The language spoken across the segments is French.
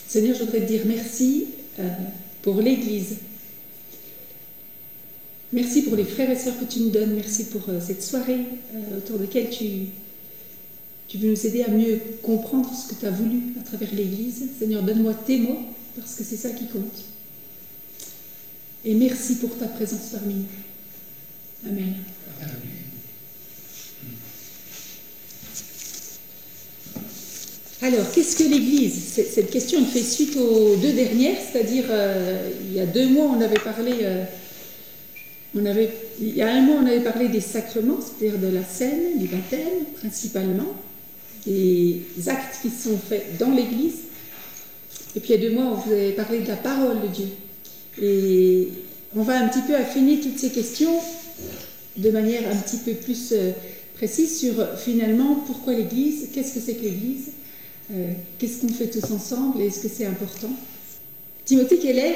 Seigneur, je voudrais te dire merci pour l'Église. Merci pour les frères et sœurs que tu nous donnes. Merci pour cette soirée autour de laquelle tu veux nous aider à mieux comprendre ce que tu as voulu à travers l'Église. Seigneur, donne-moi tes mots, parce que c'est ça qui compte. Et merci pour ta présence parmi nous. Amen. Amen. Alors, qu'est-ce que l'Église? Cette question fait suite aux deux dernières, c'est-à-dire il y a 2 mois, on avait parlé, il y a 1 mois, on avait parlé des sacrements, c'est-à-dire de la scène, du baptême, principalement, des actes qui sont faits dans l'Église. Et puis il y a 2 mois, on vous avait parlé de la parole de Dieu. Et on va un petit peu affiner toutes ces questions de manière un petit peu plus précise sur finalement pourquoi l'Église, qu'est-ce que c'est que l'Église, qu'est-ce qu'on fait tous ensemble et est-ce que c'est important. Timothée Keller,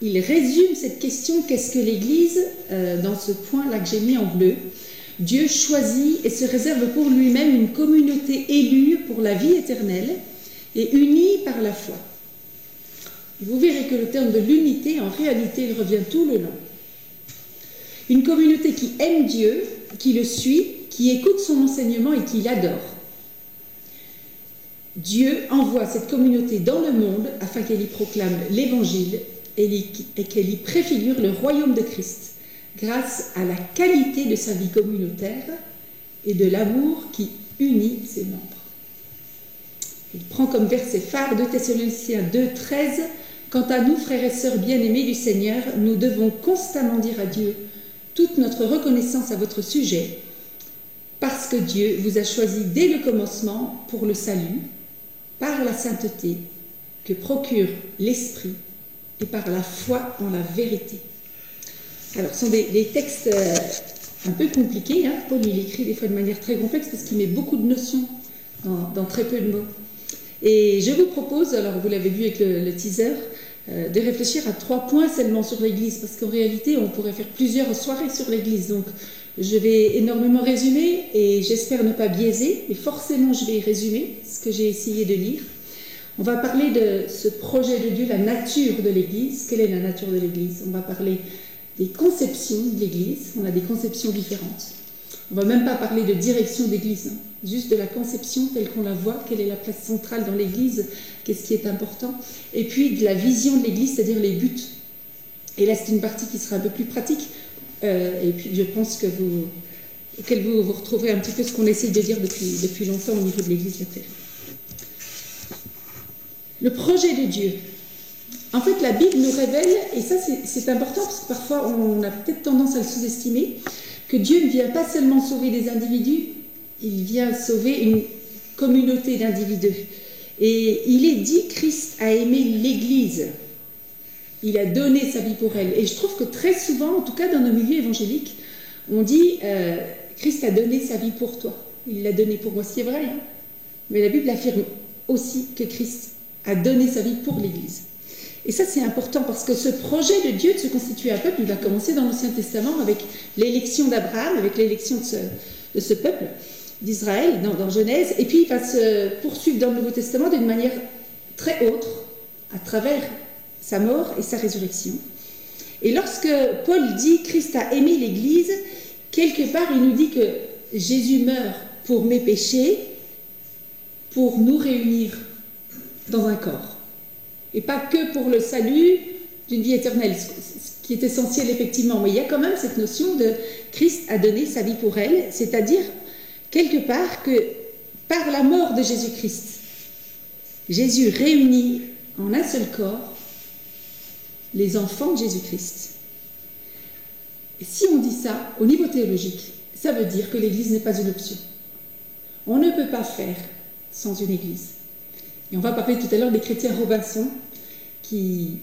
il résume cette question qu'est-ce que l'Église dans ce point-là que j'ai mis en bleu. Dieu choisit et se réserve pour lui-même une communauté élue pour la vie éternelle et unie par la foi. Vous verrez que le terme de l'unité, en réalité, il revient tout le long. Une communauté qui aime Dieu, qui le suit, qui écoute son enseignement et qui l'adore. Dieu envoie cette communauté dans le monde afin qu'elle y proclame l'Évangile et qu'elle y préfigure le royaume de Christ, grâce à la qualité de sa vie communautaire et de l'amour qui unit ses membres. Il prend comme verset phare 2 Thessaloniciens 2,13 « Quant à nous, frères et sœurs bien-aimés du Seigneur, nous devons constamment dire à Dieu toute notre reconnaissance à votre sujet, parce que Dieu vous a choisi dès le commencement pour le salut, par la sainteté que procure l'Esprit et par la foi en la vérité. » Alors, ce sont des textes un peu compliqués. Hein. Paul, il écrit des fois de manière très complexe parce qu'il met beaucoup de notions dans très peu de mots. Et je vous propose, alors vous l'avez vu avec le teaser, de réfléchir à 3 points seulement sur l'Église, parce qu'en réalité, on pourrait faire plusieurs soirées sur l'Église. Donc, je vais énormément résumer et j'espère ne pas biaiser, mais forcément, je vais résumer ce que j'ai essayé de lire. On va parler de ce projet de Dieu, la nature de l'Église. Quelle est la nature de l'Église? On va parler des conceptions de l'Église. On a des conceptions différentes. On ne va même pas parler de direction d'Église, hein. Juste de la conception telle qu'on la voit, quelle est la place centrale dans l'Église, qu'est-ce qui est important, et puis de la vision de l'Église, c'est-à-dire les buts. Et là, c'est une partie qui sera un peu plus pratique, et puis je pense auquel vous retrouverez un petit peu ce qu'on essaye de dire depuis longtemps au niveau de l'Église latérale. Le projet de Dieu. En fait, la Bible nous révèle, et ça c'est important parce que parfois on a peut-être tendance à le sous-estimer, que Dieu ne vient pas seulement sauver des individus, il vient sauver une communauté d'individus. Et il est dit, Christ a aimé l'Église. Il a donné sa vie pour elle. Et je trouve que très souvent, en tout cas dans nos milieux évangéliques, on dit, Christ a donné sa vie pour toi. Il l'a donné pour moi, c'est vrai. Hein, mais la Bible affirme aussi que Christ a donné sa vie pour l'Église. Et ça, c'est important parce que ce projet de Dieu de se constituer un peuple, il va commencer dans l'Ancien Testament avec l'élection d'Abraham, avec l'élection de ce peuple d'Israël dans Genèse, et puis il va se poursuivre dans le Nouveau Testament d'une manière très autre, à travers sa mort et sa résurrection. Et lorsque Paul dit « Christ a aimé l'Église », quelque part il nous dit que Jésus meurt pour mes péchés, pour nous réunir dans un corps. Et pas que pour le salut d'une vie éternelle, ce qui est essentiel effectivement, mais il y a quand même cette notion de Christ a donné sa vie pour elle, c'est-à-dire quelque part que par la mort de Jésus-Christ, Jésus réunit en un seul corps les enfants de Jésus-Christ. Et si on dit ça au niveau théologique, ça veut dire que l'Église n'est pas une option. On ne peut pas faire sans une Église. Et on va parler tout à l'heure des chrétiens Robinson qui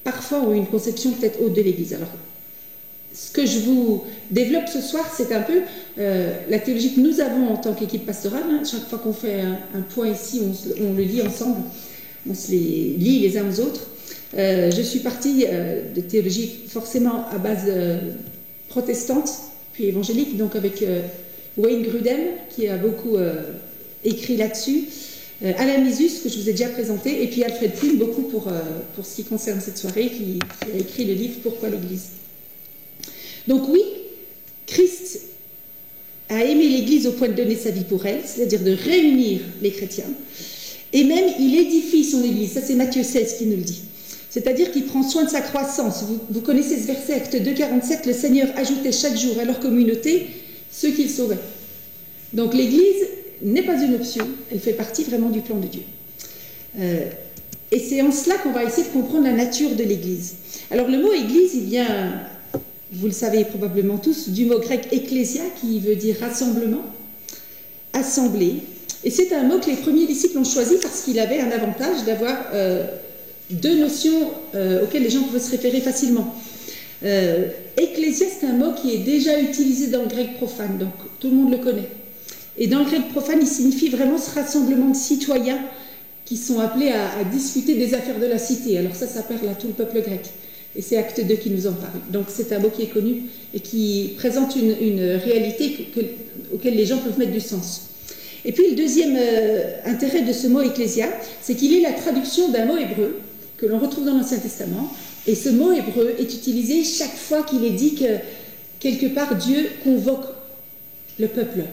parfois ont une conception peut-être haute de l'Église. Alors, ce que je vous développe ce soir, c'est un peu la théologie que nous avons en tant qu'équipe pastorale. Hein. Chaque fois qu'on fait un point ici, on le lit ensemble, on se les lit les uns aux autres. Je suis partie de théologie forcément à base protestante, puis évangélique, donc avec Wayne Grudem, qui a beaucoup écrit là-dessus. Alain Misus, que je vous ai déjà présenté, et puis Alfred Prim, beaucoup pour ce qui concerne cette soirée, qui a écrit le livre « Pourquoi l'Église ». Donc oui, Christ a aimé l'Église au point de donner sa vie pour elle, c'est-à-dire de réunir les chrétiens, et même il édifie son Église, ça c'est Matthieu 16 qui nous le dit. C'est-à-dire qu'il prend soin de sa croissance. Vous connaissez ce verset, Acte 2, 47, le Seigneur ajoutait chaque jour à leur communauté ceux qu'il sauvait. Donc l'Église n'est pas une option, elle fait partie vraiment du plan de Dieu. Et c'est en cela qu'on va essayer de comprendre la nature de l'Église. Alors le mot Église, il vient, vous le savez probablement tous, du mot grec ecclésia, qui veut dire rassemblement, assemblée. Et c'est un mot que les premiers disciples ont choisi parce qu'il avait un avantage d'avoir deux notions auxquelles les gens pouvaient se référer facilement. Ecclésia, c'est un mot qui est déjà utilisé dans le grec profane, donc tout le monde le connaît. Et dans le grec profane, il signifie vraiment ce rassemblement de citoyens qui sont appelés à discuter des affaires de la cité. Alors ça parle à tout le peuple grec. Et c'est Acte 2 qui nous en parle. Donc c'est un mot qui est connu et qui présente une réalité auquel les gens peuvent mettre du sens. Et puis le deuxième intérêt de ce mot ecclésia, c'est qu'il est la traduction d'un mot hébreu que l'on retrouve dans l'Ancien Testament. Et ce mot hébreu est utilisé chaque fois qu'il est dit que quelque part Dieu convoque le peuple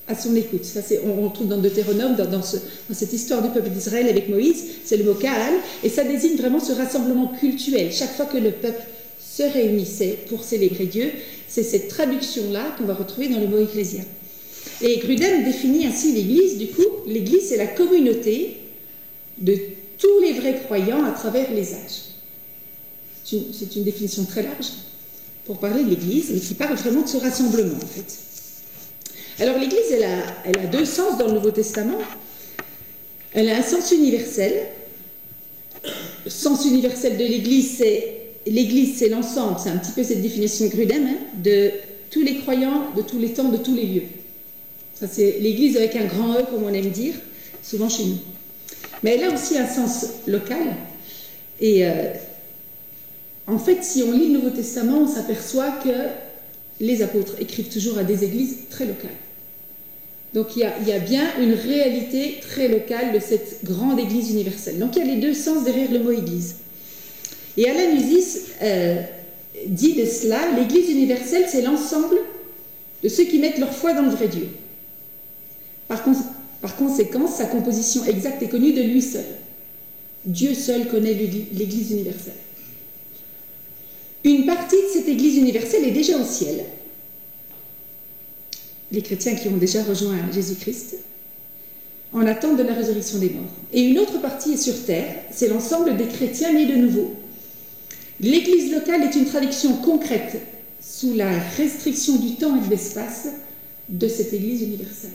à son écoute. Ça, on trouve dans Deutéronome, dans cette histoire du peuple d'Israël avec Moïse, c'est le mot Kaal, et ça désigne vraiment ce rassemblement cultuel. Chaque fois que le peuple se réunissait pour célébrer Dieu, c'est cette traduction-là qu'on va retrouver dans le mot ecclésia. Et Grudem définit ainsi l'Église. Du coup, l'Église, c'est la communauté de tous les vrais croyants à travers les âges. C'est une définition très large pour parler de l'Église, mais qui parle vraiment de ce rassemblement, en fait. Alors, l'Église, elle a deux sens dans le Nouveau Testament. Elle a un sens universel. Le sens universel de l'Église, c'est l'ensemble, c'est un petit peu cette définition de Grudem, de tous les croyants, de tous les temps, de tous les lieux. Ça, c'est l'Église avec un grand E, comme on aime dire, souvent chez nous. Mais elle a aussi un sens local. Et en fait, si on lit le Nouveau Testament, on s'aperçoit que les apôtres écrivent toujours à des églises très locales. Donc il y a bien une réalité très locale de cette grande Église universelle. Donc il y a les deux sens derrière le mot Église. Et Alain Misis dit de cela, l'Église universelle, c'est l'ensemble de ceux qui mettent leur foi dans le vrai Dieu. Par conséquent, sa composition exacte est connue de lui seul. Dieu seul connaît l'Église universelle. Une partie de cette Église universelle est déjà au ciel. Les chrétiens qui ont déjà rejoint Jésus-Christ, en attente de la résurrection des morts. Et une autre partie est sur terre, c'est l'ensemble des chrétiens nés de nouveau. L'Église locale est une traduction concrète, sous la restriction du temps et de l'espace, de cette Église universelle.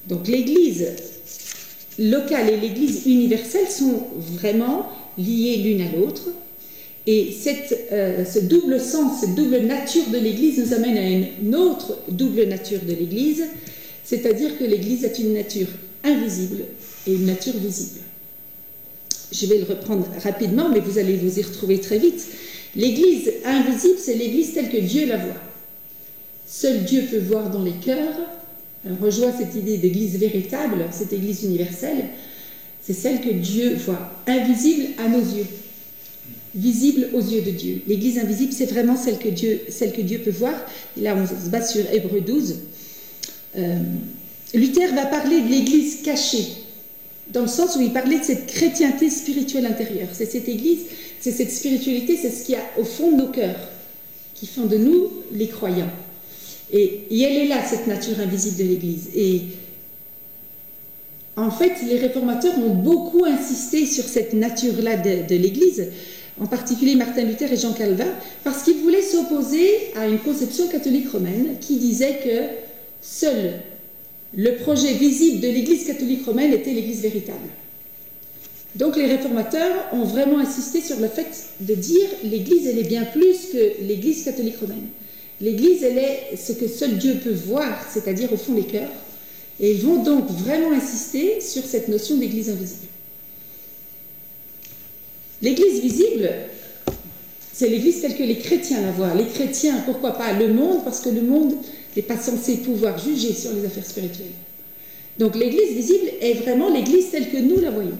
Donc l'Église locale et l'Église universelle sont vraiment liées l'une à l'autre. Et ce double sens, cette double nature de l'Église nous amène à une autre double nature de l'Église, c'est-à-dire que l'Église a une nature invisible et une nature visible. Je vais le reprendre rapidement, mais vous allez vous y retrouver très vite. L'Église invisible, c'est l'Église telle que Dieu la voit. Seul Dieu peut voir dans les cœurs. On rejoint cette idée d'Église véritable, cette Église universelle, c'est celle que Dieu voit, invisible à nos yeux, visible aux yeux de Dieu. L'Église invisible, c'est vraiment celle que Dieu peut voir. Et là, on se base sur Hébreux 12. Luther va parler de l'Église cachée, dans le sens où il parlait de cette chrétienté spirituelle intérieure. C'est cette Église, c'est cette spiritualité, c'est ce qu'il y a au fond de nos cœurs, qui font de nous les croyants. Et elle est là, cette nature invisible de l'Église. Et en fait, les réformateurs ont beaucoup insisté sur cette nature-là de l'Église, en particulier Martin Luther et Jean Calvin, parce qu'ils voulaient s'opposer à une conception catholique romaine qui disait que seul le projet visible de l'Église catholique romaine était l'Église véritable. Donc les réformateurs ont vraiment insisté sur le fait de dire l'Église, elle est bien plus que l'Église catholique romaine. L'Église, elle est ce que seul Dieu peut voir, c'est-à-dire au fond les cœurs. Et ils vont donc vraiment insister sur cette notion d'Église invisible. L'Église visible, c'est l'Église telle que les chrétiens la voient. Les chrétiens, pourquoi pas le monde, parce que le monde n'est pas censé pouvoir juger sur les affaires spirituelles. Donc l'Église visible est vraiment l'Église telle que nous la voyons.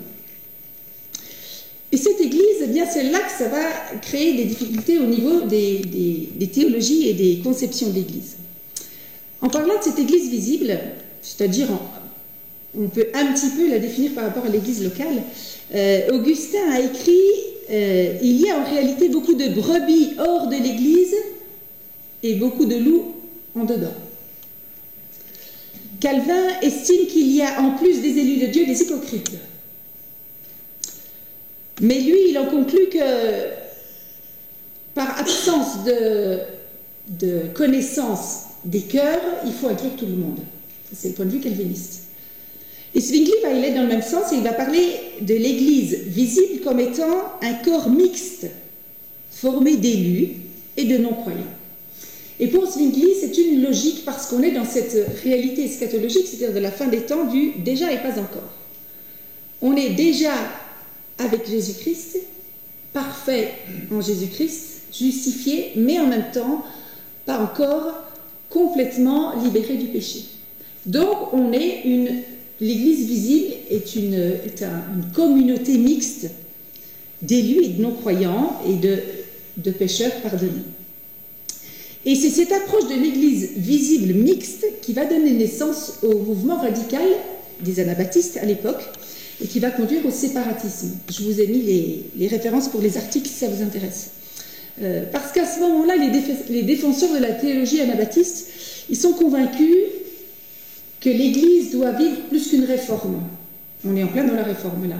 Et cette Église, eh bien, c'est là que ça va créer des difficultés au niveau des théologies et des conceptions de l'Église. En parlant de cette Église visible, c'est-à-dire, on peut un petit peu la définir par rapport à l'Église locale, Augustin a écrit il y a en réalité beaucoup de brebis hors de l'Église et beaucoup de loups en dedans. Calvin estime qu'il y a en plus des élus de Dieu des hypocrites. Mais lui, il en conclut que par absence de connaissance des cœurs, il faut inclure tout le monde. C'est le point de vue calviniste. Et Zwingli va aller dans le même sens et il va parler de l'Église visible comme étant un corps mixte, formé d'élus et de non-croyants. Et pour Zwingli, c'est une logique parce qu'on est dans cette réalité eschatologique, c'est-à-dire de la fin des temps du déjà et pas encore. On est déjà avec Jésus-Christ, parfait en Jésus-Christ, justifié, mais en même temps, pas encore complètement libéré du péché. Donc, l'Église visible est une communauté mixte d'élus et de non-croyants et de pécheurs pardonnés. Et c'est cette approche de l'Église visible mixte qui va donner naissance au mouvement radical des anabaptistes à l'époque et qui va conduire au séparatisme. Je vous ai mis les références pour les articles si ça vous intéresse. Parce qu'à ce moment-là, les défenseurs de la théologie anabaptiste, ils sont convaincus que l'Église doit vivre plus qu'une réforme. On est en plein dans la réforme là.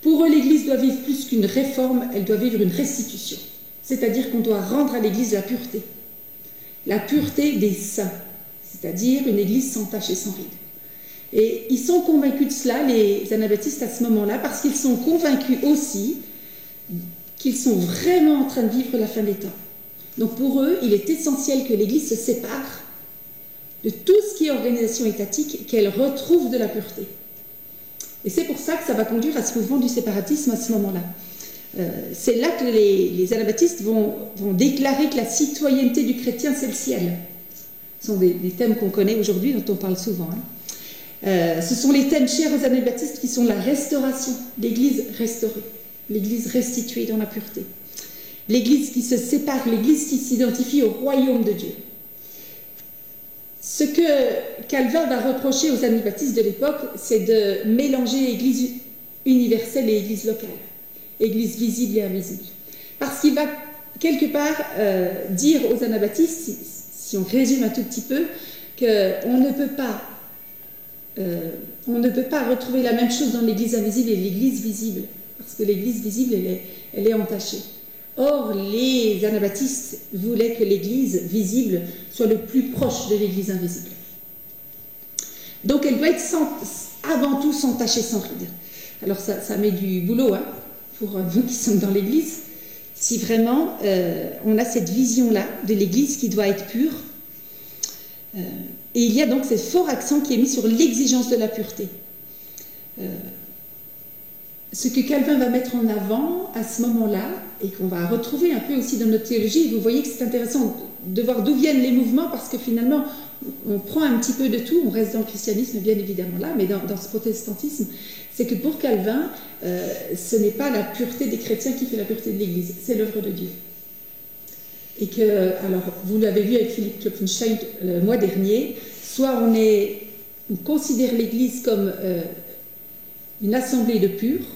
Pour eux, l'Église doit vivre plus qu'une réforme, elle doit vivre une restitution. C'est-à-dire qu'on doit rendre à l'Église la pureté des saints, c'est-à-dire une Église sans tache et sans ride. Et ils sont convaincus de cela, les anabaptistes, à ce moment-là, parce qu'ils sont convaincus aussi qu'ils sont vraiment en train de vivre la fin des temps. Donc pour eux, il est essentiel que l'Église se sépare de tout ce qui est organisation étatique, qu'elle retrouve de la pureté. Et c'est pour ça que ça va conduire à ce mouvement du séparatisme à ce moment-là. C'est là que les anabaptistes vont déclarer que la citoyenneté du chrétien, c'est le ciel. Ce sont des thèmes qu'on connaît aujourd'hui, dont on parle souvent. Ce sont les thèmes chers aux anabaptistes qui sont la restauration, l'Église restaurée, l'Église restituée dans la pureté, l'Église qui se sépare, l'Église qui s'identifie au royaume de Dieu. Ce que Calvin va reprocher aux anabaptistes de l'époque, c'est de mélanger Église universelle et Église locale, Église visible et invisible. Parce qu'il va quelque part dire aux anabaptistes, si on résume un tout petit peu, qu'on ne peut pas retrouver la même chose dans l'Église invisible et l'Église visible, parce que l'Église visible, elle est entachée. Or, les anabaptistes voulaient que l'Église visible soit le plus proche de l'Église invisible. Donc, elle doit être avant tout sans tache et sans ride. Alors, ça met du boulot pour nous qui sommes dans l'Église, si vraiment on a cette vision-là de l'Église qui doit être pure. Et il y a donc ce fort accent qui est mis sur l'exigence de la pureté. Ce que Calvin va mettre en avant à ce moment-là, et qu'on va retrouver un peu aussi dans notre théologie, vous voyez que c'est intéressant de voir d'où viennent les mouvements, parce que finalement, on prend un petit peu de tout, on reste dans le christianisme bien évidemment là, mais dans ce protestantisme, c'est que pour Calvin, ce n'est pas la pureté des chrétiens qui fait la pureté de l'Église, c'est l'œuvre de Dieu. Et que, alors, vous l'avez vu avec Philippe Klopfenstein le mois dernier, soit on considère l'Église comme une assemblée de purs,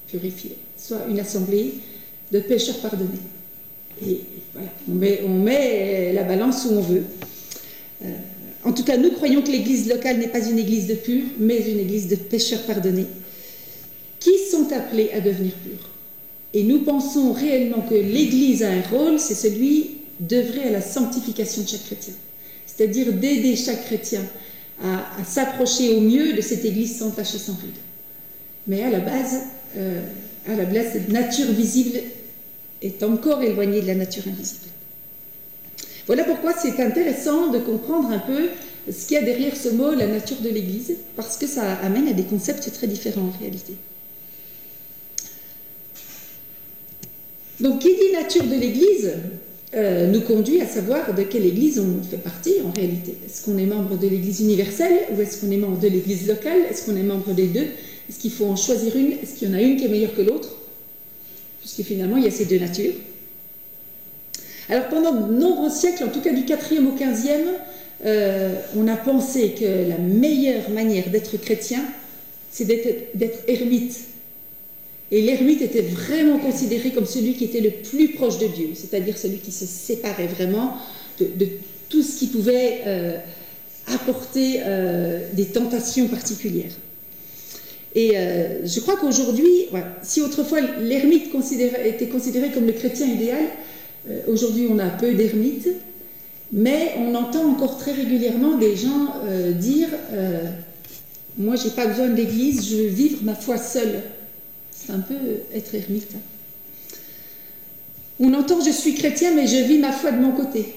purifiés, soit une assemblée de pécheurs pardonnés. Et voilà, on met la balance où on veut. En tout cas, nous croyons que l'Église locale n'est pas une Église de purs, mais une Église de pécheurs pardonnés, qui sont appelés à devenir purs. Et nous pensons réellement que l'Église a un rôle, c'est celui d'œuvrer à la sanctification de chaque chrétien. C'est-à-dire d'aider chaque chrétien à s'approcher au mieux de cette Église sans tache et sans ride. Mais à la base, cette nature visible est encore éloignée de la nature invisible. Voilà pourquoi c'est intéressant de comprendre un peu ce qu'il y a derrière ce mot, la nature de l'Église, parce que ça amène à des concepts très différents en réalité. Donc, qui dit nature de l'Église, nous conduit à savoir de quelle église on fait partie en réalité. Est-ce qu'on est membre de l'église universelle ou est-ce qu'on est membre de l'église locale? Est-ce qu'on est membre des deux? Est-ce qu'il faut en choisir une? Est-ce qu'il y en a une qui est meilleure que l'autre? Puisque finalement, il y a ces deux natures. Alors pendant de nombreux siècles, en tout cas du 4e au 15e, on a pensé que la meilleure manière d'être chrétien, c'est d'être ermite. Et l'ermite était vraiment considéré comme celui qui était le plus proche de Dieu, c'est-à-dire celui qui se séparait vraiment de tout ce qui pouvait apporter des tentations particulières. Et je crois qu'aujourd'hui, voilà, si autrefois l'ermite était considéré comme le chrétien idéal, aujourd'hui on a peu d'ermites, mais on entend encore très régulièrement des gens dire moi j'ai pas besoin de l'église, je veux vivre ma foi seule. C'est un peu être ermite. On entend je suis chrétien mais je vis ma foi de mon côté.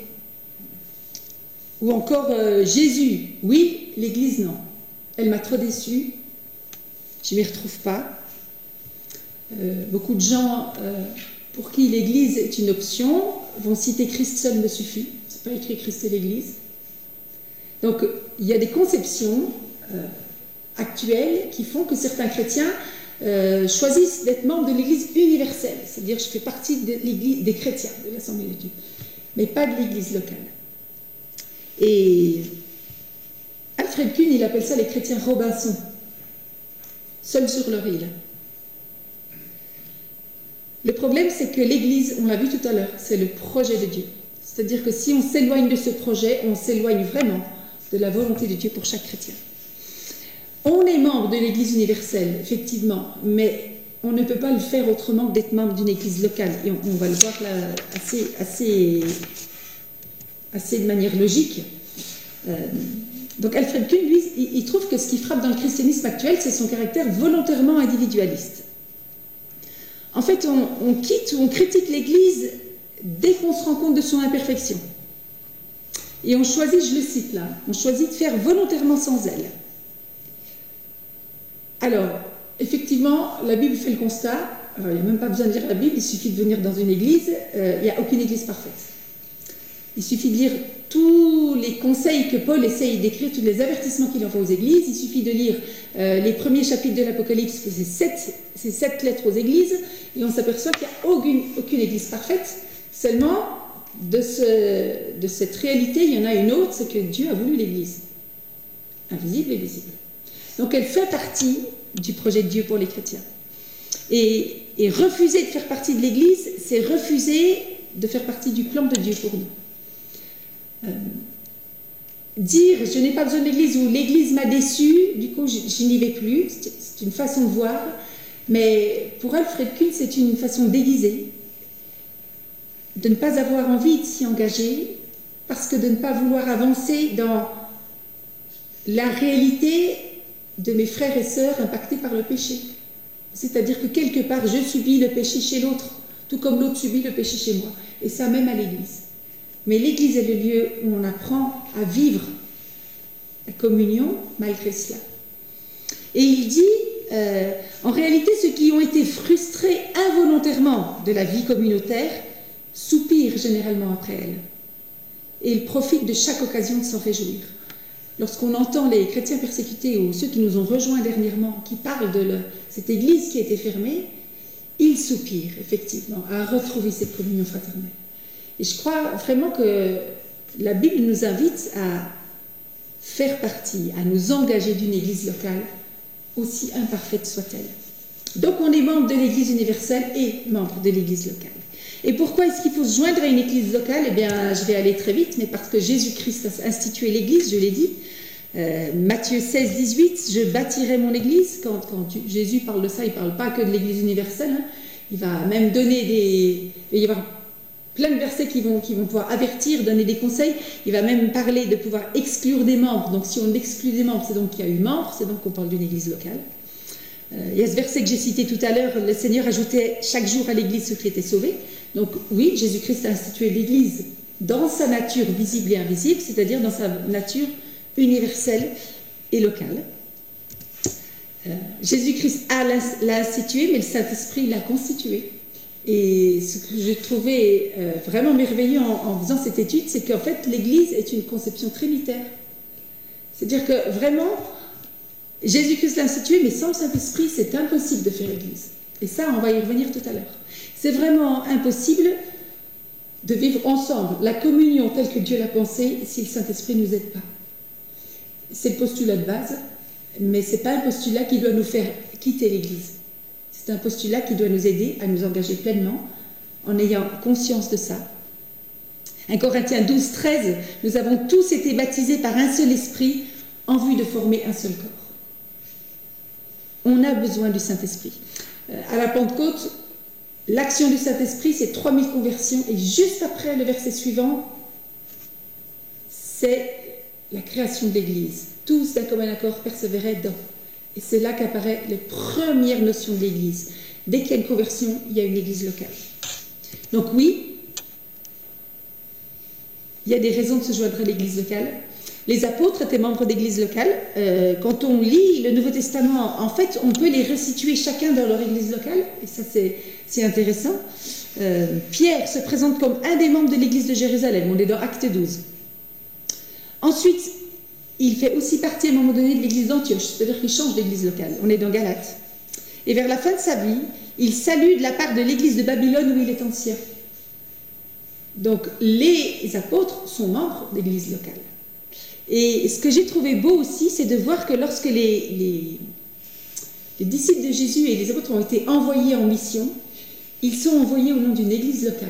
Ou encore Jésus, oui, l'église non. Elle m'a trop déçue, je ne m'y retrouve pas. Beaucoup de gens pour qui l'église est une option vont citer Christ seul me suffit. C'est pas écrit Christ et l'église. Donc il y a des conceptions actuelles qui font que certains chrétiens choisissent d'être membres de l'église universelle, c'est-à-dire je fais partie de l'église des chrétiens, de l'Assemblée de Dieu, mais pas de l'église locale. Et Alfred Kuhn, il appelle ça les chrétiens Robinson, seuls sur leur île. Le problème, c'est que l'église, on l'a vu tout à l'heure, c'est le projet de Dieu. C'est-à-dire que si on s'éloigne de ce projet, on s'éloigne vraiment de la volonté de Dieu pour chaque chrétien. On est membre de l'église universelle, effectivement, mais on ne peut pas le faire autrement que d'être membre d'une église locale. Et on va le voir là assez de manière logique. Donc Alfred Kuhn, lui, il trouve que ce qui frappe dans le christianisme actuel, c'est son caractère volontairement individualiste. En fait, on quitte ou on critique l'église dès qu'on se rend compte de son imperfection. Et on choisit, je le cite là, on choisit de faire volontairement sans elle. Alors, effectivement, la Bible fait le constat, alors il n'y a même pas besoin de lire la Bible, il suffit de venir dans une église, il n'y a aucune église parfaite. Il suffit de lire tous les conseils que Paul essaye d'écrire, tous les avertissements qu'il envoie aux églises, il suffit de lire les premiers chapitres de l'Apocalypse, c'est 7 lettres aux églises, et on s'aperçoit qu'il n'y a aucune église parfaite, seulement de cette réalité, il y en a une autre, c'est que Dieu a voulu l'église, invisible et visible. Donc elle fait partie du projet de Dieu pour les chrétiens. Et refuser de faire partie de l'église, c'est refuser de faire partie du plan de Dieu pour nous. Dire je n'ai pas besoin de l'église ou l'église m'a déçu, du coup je n'y vais plus, c'est une façon de voir, mais pour Alfred Kuhn c'est une façon déguisée de ne pas avoir envie de s'y engager parce que de ne pas vouloir avancer dans la réalité de mes frères et sœurs impactés par le péché. C'est-à-dire que quelque part je subis le péché chez l'autre, tout comme l'autre subit le péché chez moi, et ça même à l'église. Mais l'église est le lieu où on apprend à vivre la communion malgré cela. Et il dit, en réalité, ceux qui ont été frustrés involontairement de la vie communautaire soupirent généralement après elle. Et ils profitent de chaque occasion de s'en réjouir. Lorsqu'on entend les chrétiens persécutés ou ceux qui nous ont rejoints dernièrement, qui parlent de cette église qui a été fermée, ils soupirent effectivement à retrouver cette communion fraternelle. Et je crois vraiment que la Bible nous invite à faire partie, à nous engager d'une église locale, aussi imparfaite soit-elle. Donc on est membre de l'église universelle et membre de l'église locale. Et pourquoi est-ce qu'il faut se joindre à une église locale? Eh bien, je vais aller très vite, mais parce que Jésus-Christ a institué l'église, je l'ai dit. Matthieu 16, 18, je bâtirai mon église. Quand Jésus parle de ça, il ne parle pas que de l'église universelle. Hein. Il va même donner il va y avoir plein de versets qui vont pouvoir avertir, donner des conseils. Il va même parler de pouvoir exclure des membres. Donc si on exclut des membres, c'est donc qu'il y a eu membres, c'est donc qu'on parle d'une église locale. Il y a ce verset que j'ai cité tout à l'heure, le Seigneur ajoutait chaque jour à l'église ceux qui étaient sauvés. Donc oui, Jésus-Christ a institué l'église dans sa nature visible et invisible, c'est-à-dire dans sa nature universelle et locale. Jésus-Christ l'a institué, mais le Saint-Esprit l'a constitué. Et ce que j'ai trouvé vraiment merveilleux en faisant cette étude, c'est qu'en fait, l'Église est une conception trinitaire. C'est-à-dire que vraiment, Jésus-Christ l'a institué, mais sans le Saint-Esprit, c'est impossible de faire l'Église. Et ça, on va y revenir tout à l'heure. C'est vraiment impossible de vivre ensemble la communion telle que Dieu l'a pensée si le Saint-Esprit ne nous aide pas. C'est le postulat de base, mais ce n'est pas un postulat qui doit nous faire quitter l'Église. C'est un postulat qui doit nous aider à nous engager pleinement en ayant conscience de ça. 1 Corinthiens 12, 13, nous avons tous été baptisés par un seul esprit en vue de former un seul corps. On a besoin du Saint-Esprit. À la Pentecôte, l'action du Saint-Esprit, c'est 3000 conversions. Et juste après, le verset suivant, c'est la création de l'Église. Tous d'un commun accord persévéraient dans. Et c'est là qu'apparaissent les premières notions de l'Église. Dès qu'il y a une conversion, il y a une Église locale. Donc oui, il y a des raisons de se joindre à l'Église locale. Les apôtres étaient membres d'églises locales. Quand on lit le Nouveau Testament, en fait, on peut les resituer chacun dans leur église locale. Et ça, c'est intéressant. Pierre se présente comme un des membres de l'église de Jérusalem. On est dans Acte 12. Ensuite, il fait aussi partie à un moment donné de l'église d'Antioche. C'est-à-dire qu'il change d'église locale. On est dans Galates. Et vers la fin de sa vie, il salue de la part de l'église de Babylone où il est ancien. Donc, les apôtres sont membres d'églises locales. Et ce que j'ai trouvé beau aussi, c'est de voir que lorsque les disciples de Jésus et les apôtres ont été envoyés en mission, ils sont envoyés au nom d'une église locale.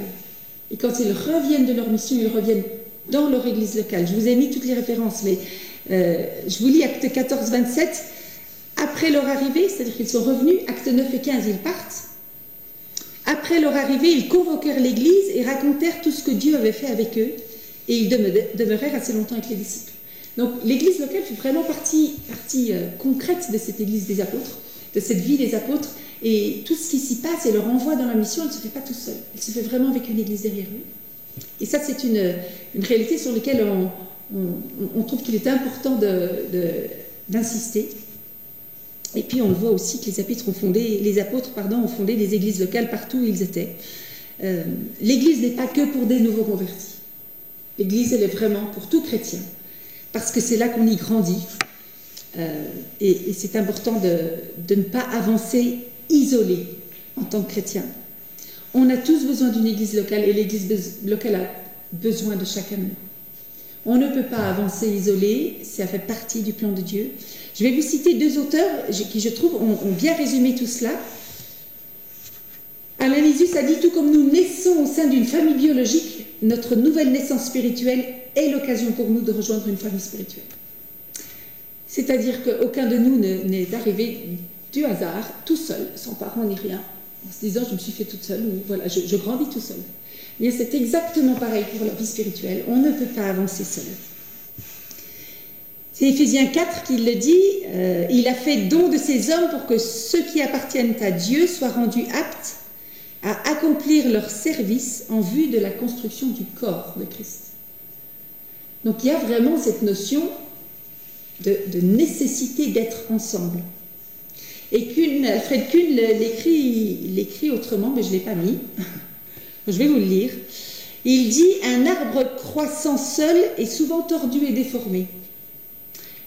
Et quand ils reviennent de leur mission, ils reviennent dans leur église locale. Je vous ai mis toutes les références, mais je vous lis Acte 14, 27. Après leur arrivée, c'est-à-dire qu'ils sont revenus, Acte 9 et 15, ils partent. Après leur arrivée, ils convoquèrent l'église et racontèrent tout ce que Dieu avait fait avec eux. Et ils demeurèrent assez longtemps avec les disciples. Donc l'église locale fait vraiment partie concrète de cette église des apôtres, de cette vie des apôtres, et tout ce qui s'y passe et leur envoi dans la mission, elle ne se fait pas tout seul, elle se fait vraiment avec une église derrière eux. Et ça, c'est une réalité sur laquelle on trouve qu'il est important d'insister. Et puis on le voit aussi que les apôtres ont fondé des églises locales partout où ils étaient. L'église n'est pas que pour des nouveaux convertis. L'église, elle est vraiment pour tout chrétien. Parce que c'est là qu'on y grandit. Et c'est important de ne pas avancer isolé en tant que chrétien. On a tous besoin d'une église locale et l'église locale a besoin de chacun de nous. On ne peut pas avancer isolé, ça fait partie du plan de Dieu. Je vais vous citer deux auteurs qui, je trouve, ont bien résumé tout cela. Alain Lisus a dit « Tout comme nous naissons au sein d'une famille biologique, notre nouvelle naissance spirituelle est l'occasion pour nous de rejoindre une famille spirituelle. » C'est-à-dire qu'aucun de nous n'est arrivé du hasard, tout seul, sans parents ni rien, en se disant « je me suis fait toute seule » ou « voilà, je grandis tout seul ». Mais c'est exactement pareil pour la vie spirituelle, on ne peut pas avancer seul. C'est Éphésiens 4 qui le dit, il a fait don de ses hommes pour que ceux qui appartiennent à Dieu soient rendus aptes à accomplir leur service en vue de la construction du corps de Christ. Donc il y a vraiment cette notion de nécessité d'être ensemble. Et Alfred Kuhn l'écrit autrement, mais je ne l'ai pas mis. Je vais vous le lire. Il dit « Un arbre croissant seul est souvent tordu et déformé.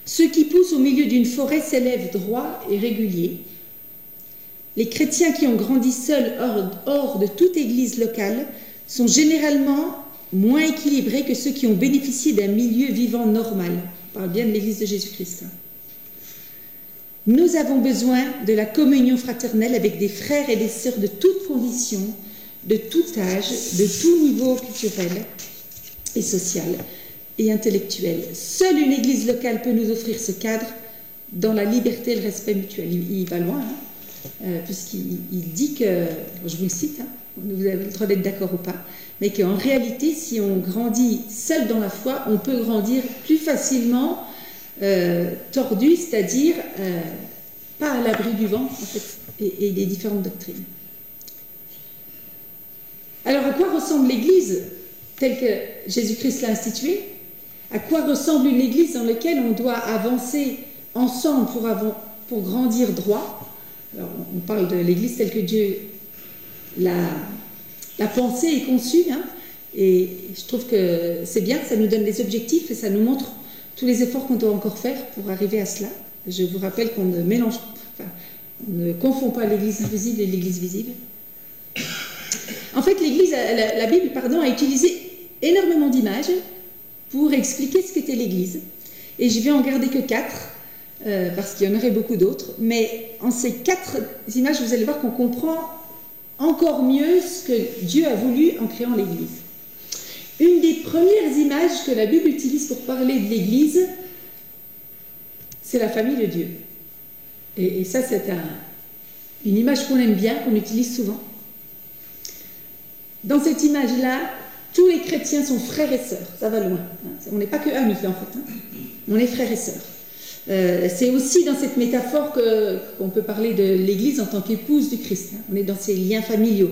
Ceux qui poussent au milieu d'une forêt s'élèvent droits et réguliers. Les chrétiens qui ont grandi seuls hors de toute église locale sont généralement moins équilibrés que ceux qui ont bénéficié d'un milieu vivant normal. » On parle bien de l'église de Jésus-Christ. Nous avons besoin de la communion fraternelle avec des frères et des sœurs de toutes conditions, de tout âge, de tout niveau culturel et social et intellectuel. Seule une église locale peut nous offrir ce cadre dans la liberté et le respect mutuel. Il va loin, puisqu'il dit que, je vous le cite, vous avez le droit d'être d'accord ou pas, mais qu'en réalité, si on grandit seul dans la foi, on peut grandir plus facilement tordu, c'est-à-dire pas à l'abri du vent, en fait, et des différentes doctrines. Alors, à quoi ressemble l'Église telle que Jésus-Christ l'a instituée? À quoi ressemble une Église dans laquelle on doit avancer ensemble pour grandir droit? Alors, on parle de l'Église telle que Dieu la pensée est conçue, hein, et je trouve que c'est bien, ça nous donne des objectifs et ça nous montre tous les efforts qu'on doit encore faire pour arriver à cela. Je vous rappelle qu'on ne mélange, enfin, on ne confond pas l'Église invisible et l'Église visible. En fait, la Bible, pardon, a utilisé énormément d'images pour expliquer ce qu'était l'Église. Et je vais en garder que 4, parce qu'il y en aurait beaucoup d'autres. Mais en ces 4 images, vous allez voir qu'on comprend encore mieux ce que Dieu a voulu en créant l'Église. Une des premières images que la Bible utilise pour parler de l'Église, c'est la famille de Dieu. Et ça, c'est une image qu'on aime bien, qu'on utilise souvent. Dans cette image-là, tous les chrétiens sont frères et sœurs. Ça va loin. Hein. On n'est pas que amis, en fait. Hein. On est frères et sœurs. C'est aussi dans cette métaphore qu'on peut parler de l'Église en tant qu'épouse du Christ. Hein. On est dans ces liens familiaux.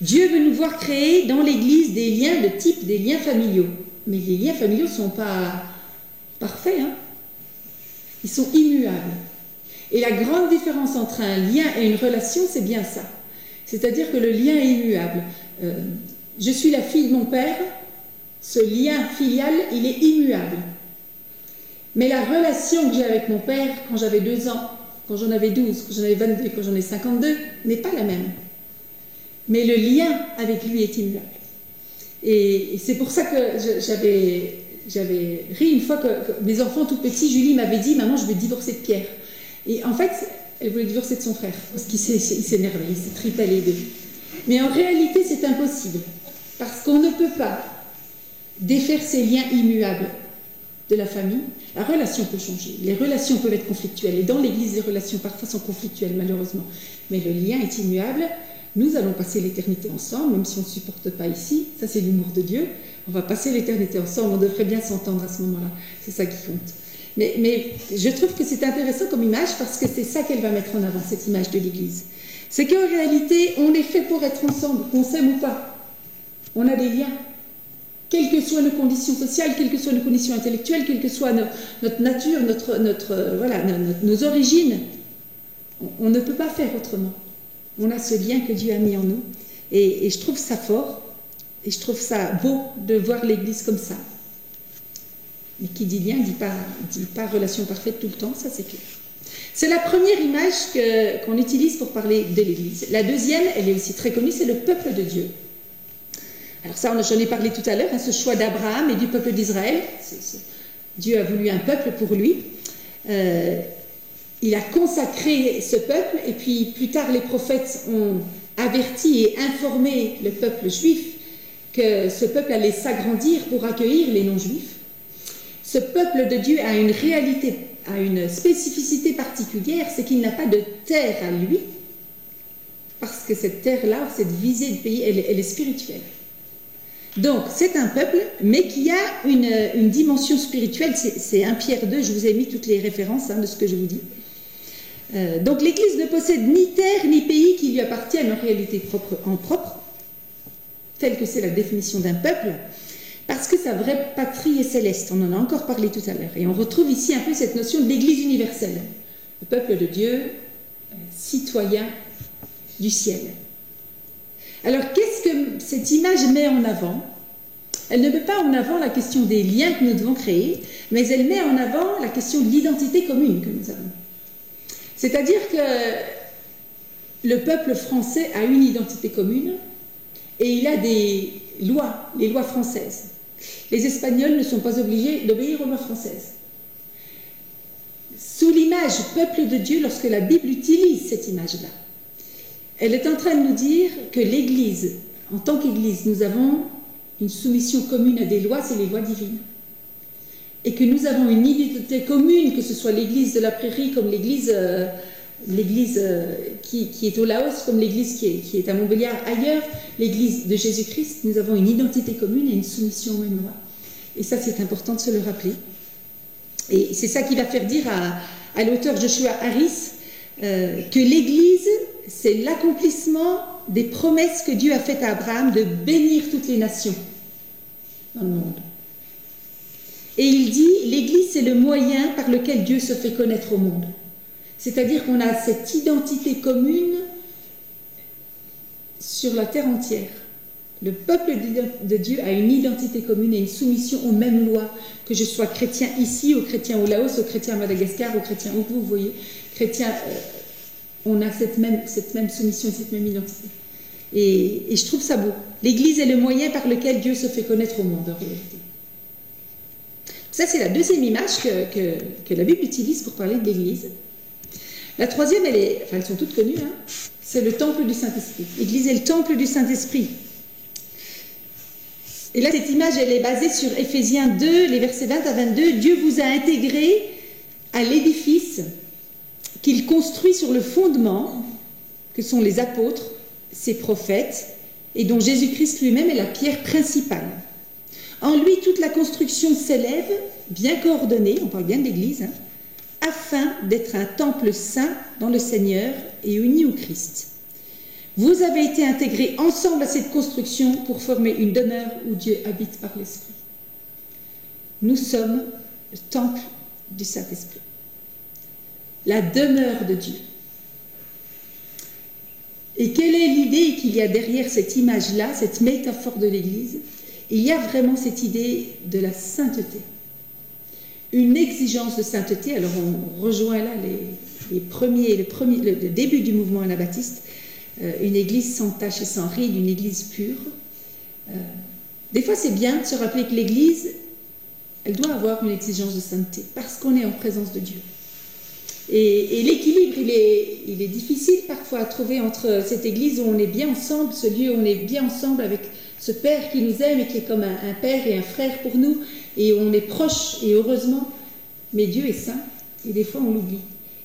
Dieu veut nous voir créer dans l'Église des liens de type des liens familiaux. Mais les liens familiaux ne sont pas parfaits. Hein. Ils sont immuables. Et la grande différence entre un lien et une relation, c'est bien ça. C'est-à-dire que le lien est immuable. Je suis la fille de mon père, ce lien filial, il est immuable. Mais la relation que j'ai avec mon père quand j'avais 2 ans, quand j'en avais 12, quand j'en avais 22, quand j'en ai 52, n'est pas la même. Mais le lien avec lui est immuable. Et c'est pour ça que j'avais ri une fois que mes enfants tout petits, Julie m'avait dit « Maman, je vais divorcer de Pierre ». Et en fait, elle voulait divorcer de son frère, parce qu'il s'énervait, il s'est tripé les deux. Mais en réalité, c'est impossible, parce qu'on ne peut pas défaire ces liens immuables de la famille. La relation peut changer, les relations peuvent être conflictuelles, et dans l'Église, les relations parfois sont conflictuelles, malheureusement. Mais le lien est immuable, nous allons passer l'éternité ensemble, même si on ne supporte pas ici, ça c'est l'humour de Dieu, on va passer l'éternité ensemble, on devrait bien s'entendre à ce moment-là, c'est ça qui compte. Mais je trouve que c'est intéressant comme image parce que c'est ça qu'elle va mettre en avant, cette image de l'Église. C'est qu'en réalité, on est fait pour être ensemble, qu'on s'aime ou pas. On a des liens. Quelles que soient nos conditions sociales, quelles que soient nos conditions intellectuelles, quelle que soit notre nature, nos origines, on ne peut pas faire autrement. On a ce lien que Dieu a mis en nous. Et je trouve ça fort, et je trouve ça beau de voir l'Église comme ça. Mais qui dit lien, dit pas relation parfaite tout le temps, ça c'est clair. C'est la première image qu'on utilise pour parler de l'Église. La deuxième, elle est aussi très connue, c'est le peuple de Dieu. Alors ça, j'en ai parlé tout à l'heure, hein, ce choix d'Abraham et du peuple d'Israël. Dieu a voulu un peuple pour lui. Il a consacré ce peuple, et puis plus tard, les prophètes ont averti et informé le peuple juif que ce peuple allait s'agrandir pour accueillir les non-juifs. Ce peuple de Dieu a une réalité, a une spécificité particulière, c'est qu'il n'a pas de terre à lui, parce que cette terre-là, cette visée de pays, elle est spirituelle. Donc, c'est un peuple, mais qui a une dimension spirituelle, c'est 1 Pierre 2, je vous ai mis toutes les références de ce que je vous dis. Donc, l'Église ne possède ni terre, ni pays qui lui appartiennent en réalité en propre, telle que c'est la définition d'un peuple, parce que sa vraie patrie est céleste, on en a encore parlé tout à l'heure. Et on retrouve ici un peu cette notion de l'Église universelle. Le peuple de Dieu, citoyen du ciel. Alors, qu'est-ce que cette image met en avant? Elle ne met pas en avant la question des liens que nous devons créer, mais elle met en avant la question de l'identité commune que nous avons. C'est-à-dire que le peuple français a une identité commune et il a des lois, les lois françaises. Les Espagnols ne sont pas obligés d'obéir aux lois françaises. Sous l'image peuple de Dieu, lorsque la Bible utilise cette image-là, elle est en train de nous dire que l'Église, en tant qu'Église, nous avons une soumission commune à des lois, c'est les lois divines. Et que nous avons une identité commune, que ce soit l'Église de la Prairie comme l'Église qui est au Laos, comme l'Église qui est à Montbéliard, ailleurs, l'Église de Jésus-Christ, nous avons une identité commune et une soumission aux mêmes lois. Et ça, c'est important de se le rappeler. Et c'est ça qui va faire dire à l'auteur Joshua Harris que l'Église, c'est l'accomplissement des promesses que Dieu a faites à Abraham de bénir toutes les nations dans le monde. Et il dit, l'Église, c'est le moyen par lequel Dieu se fait connaître au monde. C'est-à-dire qu'on a cette identité commune sur la terre entière. Le peuple de Dieu a une identité commune et une soumission aux mêmes lois, que je sois chrétien ici, ou chrétien au Laos, ou chrétien à Madagascar, ou chrétien où vous voyez, chrétien, on a cette même soumission et cette même identité. Et je trouve ça beau. L'Église est le moyen par lequel Dieu se fait connaître au monde, en réalité. Ça, c'est la deuxième image que la Bible utilise pour parler de l'Église. La troisième, elles sont toutes connues, hein, c'est le temple du Saint-Esprit. L'Église est le temple du Saint-Esprit. Et là, cette image, elle est basée sur Éphésiens 2, les versets 20 à 22. Dieu vous a intégré à l'édifice qu'il construit sur le fondement, que sont les apôtres, ses prophètes, et dont Jésus-Christ lui-même est la pierre principale. En lui, toute la construction s'élève, bien coordonnée, on parle bien de l'Église, hein, afin d'être un temple saint dans le Seigneur et uni au Christ. Vous avez été intégrés ensemble à cette construction pour former une demeure où Dieu habite par l'Esprit. Nous sommes le temple du Saint-Esprit, la demeure de Dieu. Et quelle est l'idée qu'il y a derrière cette image-là, cette métaphore de l'Église? Il y a vraiment cette idée de la sainteté. Une exigence de sainteté. Alors on rejoint là le début du mouvement anabaptiste, une église sans tache et sans ride, une église pure. Des fois c'est bien de se rappeler que l'église, elle doit avoir une exigence de sainteté, parce qu'on est en présence de Dieu. Et l'équilibre, il est difficile parfois à trouver entre cette église où on est bien ensemble, ce lieu où on est bien ensemble avec ce Père qui nous aime et qui est comme un père et un frère pour nous, et on est proche, et heureusement, mais Dieu est saint, et des fois on l'oublie.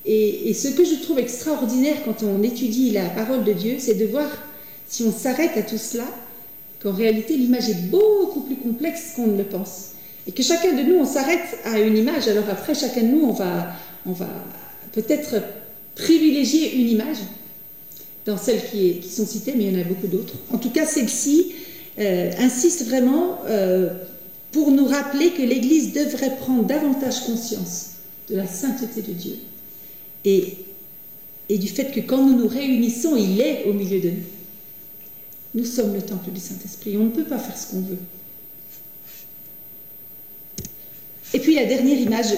Et ce que je trouve extraordinaire quand on étudie la parole de Dieu, c'est de voir, si on s'arrête à tout cela, qu'en réalité l'image est beaucoup plus complexe qu'on ne le pense. Et que chacun de nous, on s'arrête à une image, alors après chacun de nous, on va peut-être privilégier une image, dans celles qui sont citées, mais il y en a beaucoup d'autres. En tout cas, celle-ci insiste vraiment pour nous rappeler que l'Église devrait prendre davantage conscience de la sainteté de Dieu et du fait que quand nous nous réunissons, il est au milieu de nous. Nous sommes le temple du Saint-Esprit, on ne peut pas faire ce qu'on veut. Et puis la dernière image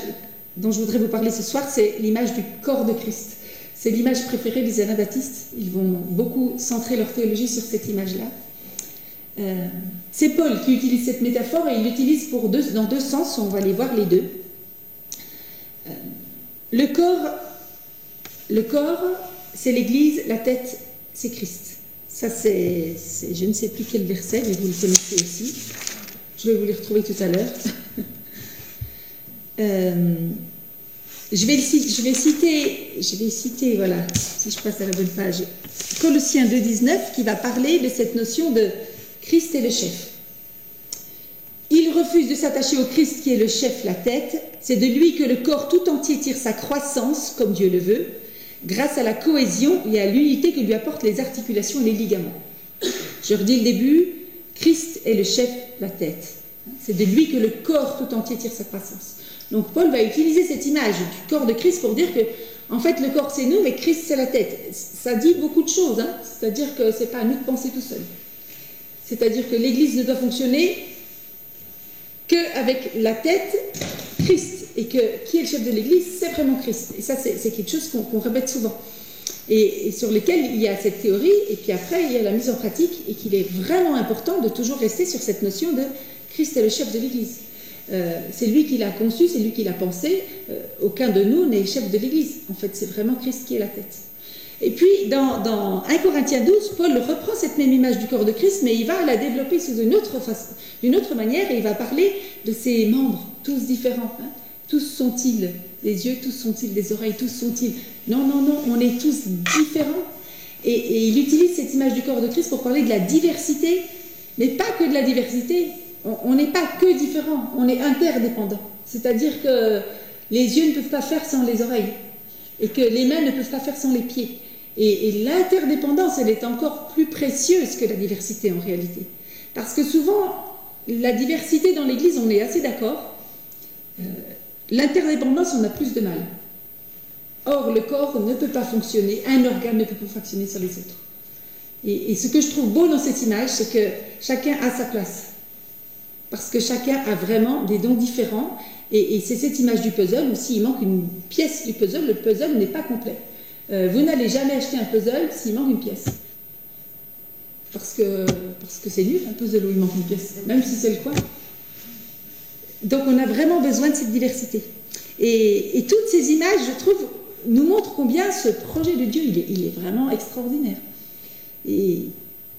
dont je voudrais vous parler ce soir, c'est l'image du corps de Christ. C'est l'image préférée des anabaptistes. Ils vont beaucoup centrer leur théologie sur cette image-là. C'est Paul qui utilise cette métaphore et il l'utilise dans deux sens, on va les voir les deux. Le corps, c'est l'Église, la tête, c'est Christ. Ça, c'est je ne sais plus quel verset, mais vous le connaissez aussi. Je vais vous les retrouver tout à l'heure. Je vais citer, voilà, si je passe à la bonne page, Colossiens 2,19, qui va parler de cette notion de Christ est le chef. Il refuse de s'attacher au Christ qui est le chef, la tête. C'est de lui que le corps tout entier tire sa croissance, comme Dieu le veut, grâce à la cohésion et à l'unité que lui apportent les articulations et les ligaments. Je redis le début, Christ est le chef, la tête. C'est de lui que le corps tout entier tire sa croissance. Donc Paul va utiliser cette image du corps de Christ pour dire que, en fait, le corps c'est nous, mais Christ c'est la tête. Ça dit beaucoup de choses, hein. C'est-à-dire que c'est pas à nous de penser tout seul. C'est-à-dire que l'Église ne doit fonctionner qu'avec la tête, Christ. Et que qui est le chef de l'Église, c'est vraiment Christ. Et ça, c'est quelque chose qu'on répète souvent. Et sur lesquels il y a cette théorie, et puis après, il y a la mise en pratique, et qu'il est vraiment important de toujours rester sur cette notion de Christ est le chef de l'Église. C'est lui qui l'a conçu, c'est lui qui l'a pensé. Aucun de nous n'est chef de l'Église. En fait, c'est vraiment Christ qui est la tête. Et puis, dans 1 Corinthiens 12, Paul reprend cette même image du corps de Christ, mais il va la développer sous d'une autre manière, et il va parler de ses membres, tous différents. Hein. Tous sont-ils des yeux, tous sont-ils des oreilles, tous sont-ils... Non, on est tous différents. Et il utilise cette image du corps de Christ pour parler de la diversité, mais pas que de la diversité. On n'est pas que différents, on est interdépendants. C'est-à-dire que les yeux ne peuvent pas faire sans les oreilles, et que les mains ne peuvent pas faire sans les pieds. Et l'interdépendance, elle est encore plus précieuse que la diversité en réalité. Parce que souvent, la diversité dans l'Église, on est assez d'accord. L'interdépendance, on a plus de mal. Or, le corps ne peut pas fonctionner, un organe ne peut pas fonctionner sur les autres. Et ce que je trouve beau dans cette image, c'est que chacun a sa place. Parce que chacun a vraiment des dons différents. Et c'est cette image du puzzle où s'il manque une pièce du puzzle, le puzzle n'est pas complet. Vous n'allez jamais acheter un puzzle s'il manque une pièce. Parce que c'est nul, un puzzle où il manque une pièce, même si c'est le coin. Donc on a vraiment besoin de cette diversité. Et toutes ces images, je trouve, nous montrent combien ce projet de Dieu, il est vraiment extraordinaire. Et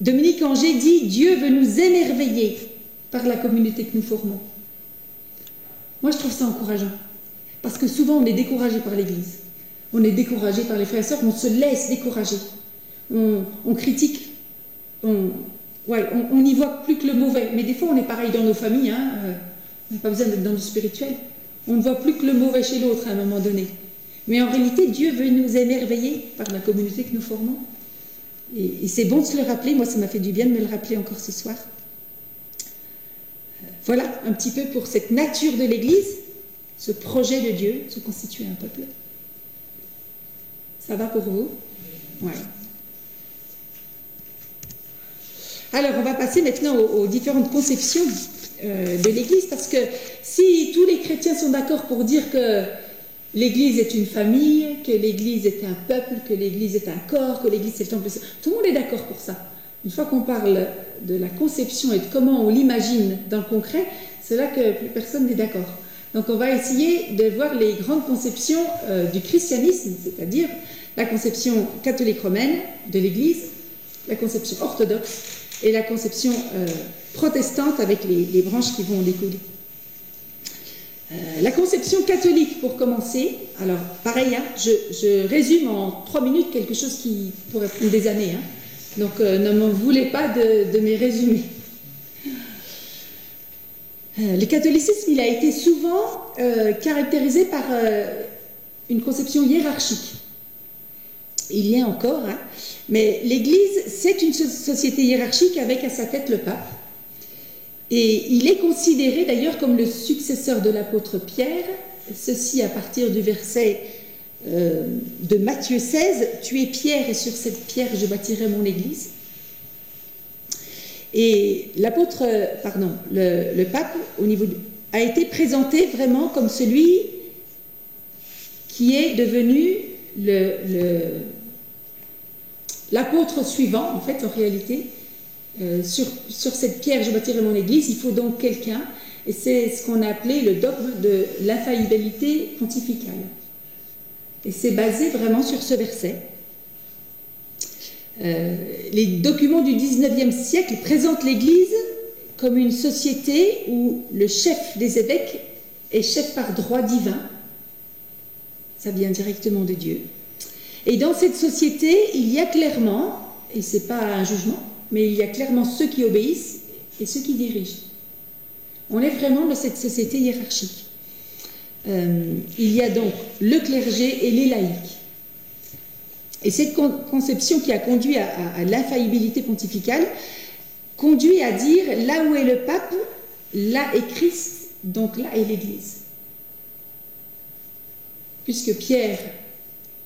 Dominique Angers dit « Dieu veut nous émerveiller par la communauté que nous formons ». Moi, je trouve ça encourageant. Parce que souvent, on est découragé par l'Église. On est découragé par les frères et sœurs, on se laisse décourager. On critique. On n'y voit plus que le mauvais. Mais des fois, on est pareil dans nos familles. Hein, on n'a pas besoin d'être dans du spirituel. On ne voit plus que le mauvais chez l'autre à un moment donné. Mais en réalité, Dieu veut nous émerveiller par la communauté que nous formons. Et c'est bon de se le rappeler. Moi, ça m'a fait du bien de me le rappeler encore ce soir. Voilà un petit peu pour cette nature de l'Église, ce projet de Dieu, se constituer un peuple. Ça va pour vous? Ouais. Alors, on va passer maintenant aux différentes conceptions de l'Église, parce que si tous les chrétiens sont d'accord pour dire que l'Église est une famille, que l'Église est un peuple, que l'Église est un corps, que l'Église c'est le temple, tout le monde est d'accord pour ça. Une fois qu'on parle de la conception et de comment on l'imagine dans le concret, c'est là que plus personne n'est d'accord. Donc on va essayer de voir les grandes conceptions du christianisme, c'est-à-dire la conception catholique romaine de l'Église, la conception orthodoxe et la conception protestante avec les branches qui vont en découler. La conception catholique, pour commencer, alors pareil, hein, je résume en 3 minutes quelque chose qui pourrait prendre des années, hein. Donc ne m'en voulez pas de mes résumés. Le catholicisme, il a été souvent caractérisé par une conception hiérarchique. Il y a encore, hein, mais l'Église, c'est une société hiérarchique avec à sa tête le pape. Et il est considéré d'ailleurs comme le successeur de l'apôtre Pierre, ceci à partir du verset de Matthieu 16, « Tu es Pierre et sur cette pierre je bâtirai mon Église ». Et le pape a été présenté vraiment comme celui qui est devenu l'apôtre suivant, en fait, en réalité. Sur cette pierre je bâtirai mon Église, il faut donc quelqu'un, et c'est ce qu'on a appelé le dogme de l'infaillibilité pontificale. Et c'est basé vraiment sur ce verset. Les documents du XIXe siècle présentent l'Église comme une société où le chef des évêques est chef par droit divin. Ça vient directement de Dieu. Et dans cette société, il y a clairement, et ce n'est pas un jugement, mais il y a clairement ceux qui obéissent et ceux qui dirigent. On est vraiment dans cette société hiérarchique. Il y a donc le clergé et les laïcs. Et cette conception qui a conduit à l'infaillibilité pontificale conduit à dire là où est le pape, là est Christ, donc là est l'Église. Puisque Pierre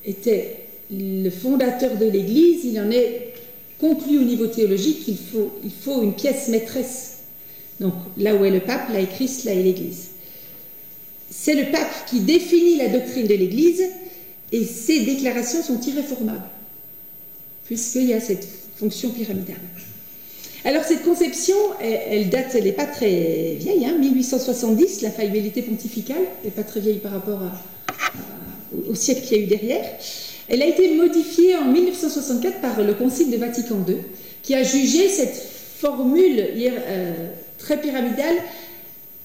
était le fondateur de l'Église, il en est conclu au niveau théologique qu'il faut une pièce maîtresse. Donc là où est le pape, là est Christ, là est l'Église. C'est le pape qui définit la doctrine de l'Église et ses déclarations sont irréformables, puisqu'il y a cette fonction pyramidale. Alors cette conception, elle n'est pas très vieille, hein, 1870, la faillibilité pontificale, elle n'est pas très vieille par rapport au siècle qu'il y a eu derrière. Elle a été modifiée en 1964 par le Concile de Vatican II, qui a jugé cette formule très pyramidale,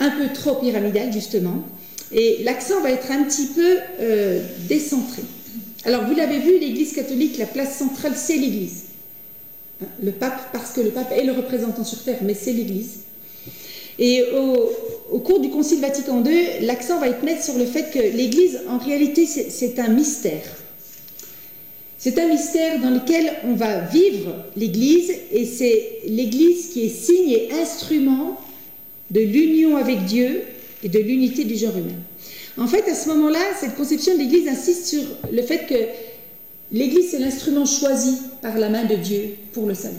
un peu trop pyramidale justement, et l'accent va être un petit peu décentré. Alors vous l'avez vu, l'Église catholique, la place centrale, c'est l'Église. Le pape, parce que le pape est le représentant sur terre, mais c'est l'Église. Et au cours du Concile Vatican II, l'accent va être mis sur le fait que l'Église, en réalité, c'est un mystère. C'est un mystère dans lequel on va vivre l'Église, et c'est l'Église qui est signe et instrument de l'union avec Dieu et de l'unité du genre humain. En fait, à ce moment-là, cette conception de l'Église insiste sur le fait que l'Église, c'est l'instrument choisi par la main de Dieu pour le salut.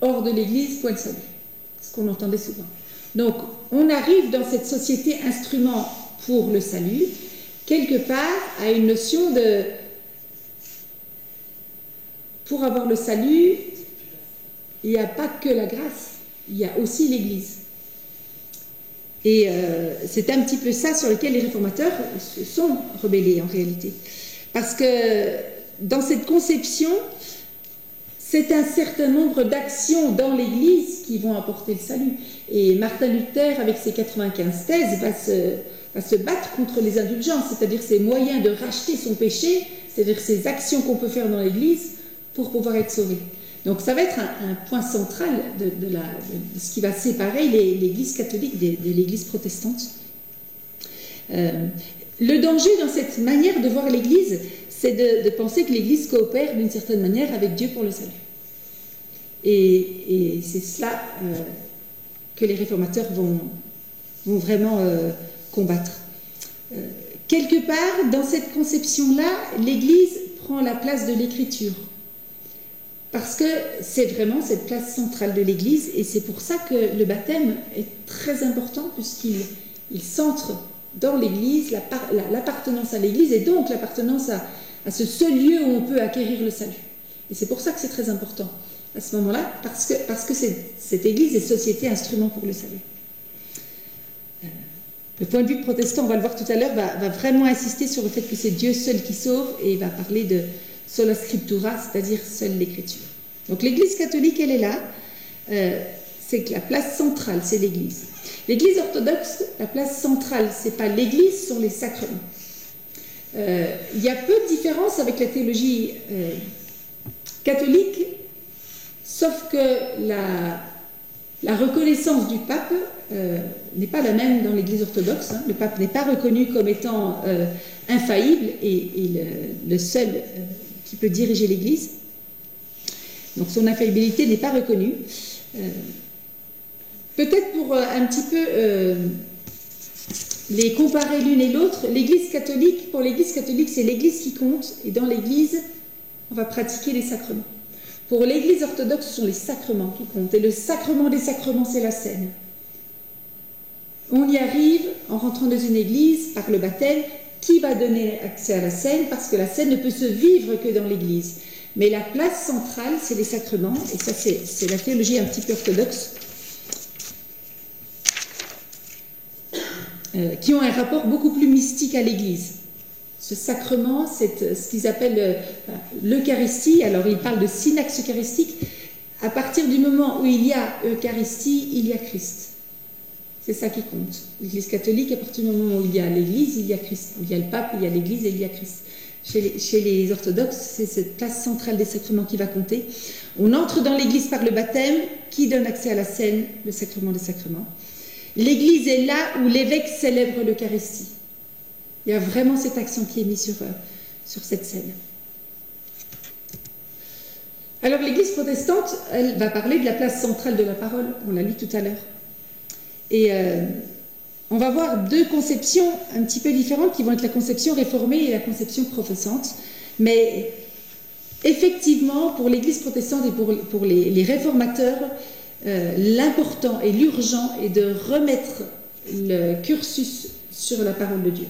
Hors de l'Église, point de salut. Ce qu'on entendait souvent. Donc, on arrive dans cette société instrument pour le salut, quelque part à une notion de... Pour avoir le salut, il n'y a pas que la grâce, il y a aussi l'Église. Et c'est un petit peu ça sur lequel les réformateurs se sont rebellés en réalité. Parce que dans cette conception, c'est un certain nombre d'actions dans l'Église qui vont apporter le salut. Et Martin Luther, avec ses 95 thèses, va se battre contre les indulgences, c'est-à-dire ces moyens de racheter son péché, c'est-à-dire ces actions qu'on peut faire dans l'Église pour pouvoir être sauvé. Donc ça va être un point central de ce qui va séparer l'Église catholique de l'Église protestante. Le danger dans cette manière de voir l'Église, c'est de penser que l'Église coopère d'une certaine manière avec Dieu pour le salut. Et c'est cela que les réformateurs vont vraiment combattre. Quelque part, dans cette conception-là, l'Église prend la place de l'Écriture. Parce que c'est vraiment cette place centrale de l'Église, et c'est pour ça que le baptême est très important, puisqu'il centre dans l'Église l'appartenance à l'Église, et donc l'appartenance à ce seul lieu où on peut acquérir le salut. Et c'est pour ça que c'est très important à ce moment-là, parce que cette Église est société instrument pour le salut. Le point de vue protestant, on va le voir tout à l'heure, va vraiment insister sur le fait que c'est Dieu seul qui sauve, et il va parler de sola scriptura, c'est-à-dire seule l'Écriture. Donc l'Église catholique, elle est là, c'est que la place centrale, c'est l'Église. L'Église orthodoxe, la place centrale, c'est pas l'Église, ce sont les sacrements. Il y a peu de différence avec la théologie catholique, sauf que la reconnaissance du pape n'est pas la même dans l'Église orthodoxe. Le pape n'est pas reconnu comme étant infaillible et le seul qui peut diriger l'Église. Donc son infaillibilité n'est pas reconnue. Peut-être pour un petit peu les comparer l'une et l'autre, l'Église catholique, pour l'Église catholique, c'est l'Église qui compte, et dans l'Église, on va pratiquer les sacrements. Pour l'Église orthodoxe, ce sont les sacrements qui comptent, et le sacrement des sacrements, c'est la scène. On y arrive en rentrant dans une église par le baptême. Qui va donner accès à la scène? Parce que la scène ne peut se vivre que dans l'église. Mais la place centrale, c'est les sacrements, et ça, c'est la théologie un petit peu orthodoxe, qui ont un rapport beaucoup plus mystique à l'église. Ce sacrement, c'est ce qu'ils appellent l'Eucharistie. Alors, ils parlent de synaxe eucharistique. À partir du moment où il y a Eucharistie, il y a Christ. C'est ça qui compte. L'Église catholique, à partir du moment où il y a l'Église, il y a Christ. Il y a le pape, il y a l'Église et il y a Christ. Chez les orthodoxes, c'est cette place centrale des sacrements qui va compter. On entre dans l'Église par le baptême, qui donne accès à la scène, le sacrement des sacrements. L'Église est là où l'évêque célèbre l'Eucharistie. Il y a vraiment cet accent qui est mis sur cette scène. Alors l'Église protestante, elle va parler de la place centrale de la parole. On l'a lu tout à l'heure. Et on va voir deux conceptions un petit peu différentes qui vont être la conception réformée et la conception professante. Mais effectivement, pour l'Église protestante et pour les réformateurs, l'important et l'urgent est de remettre le cursus sur la parole de Dieu.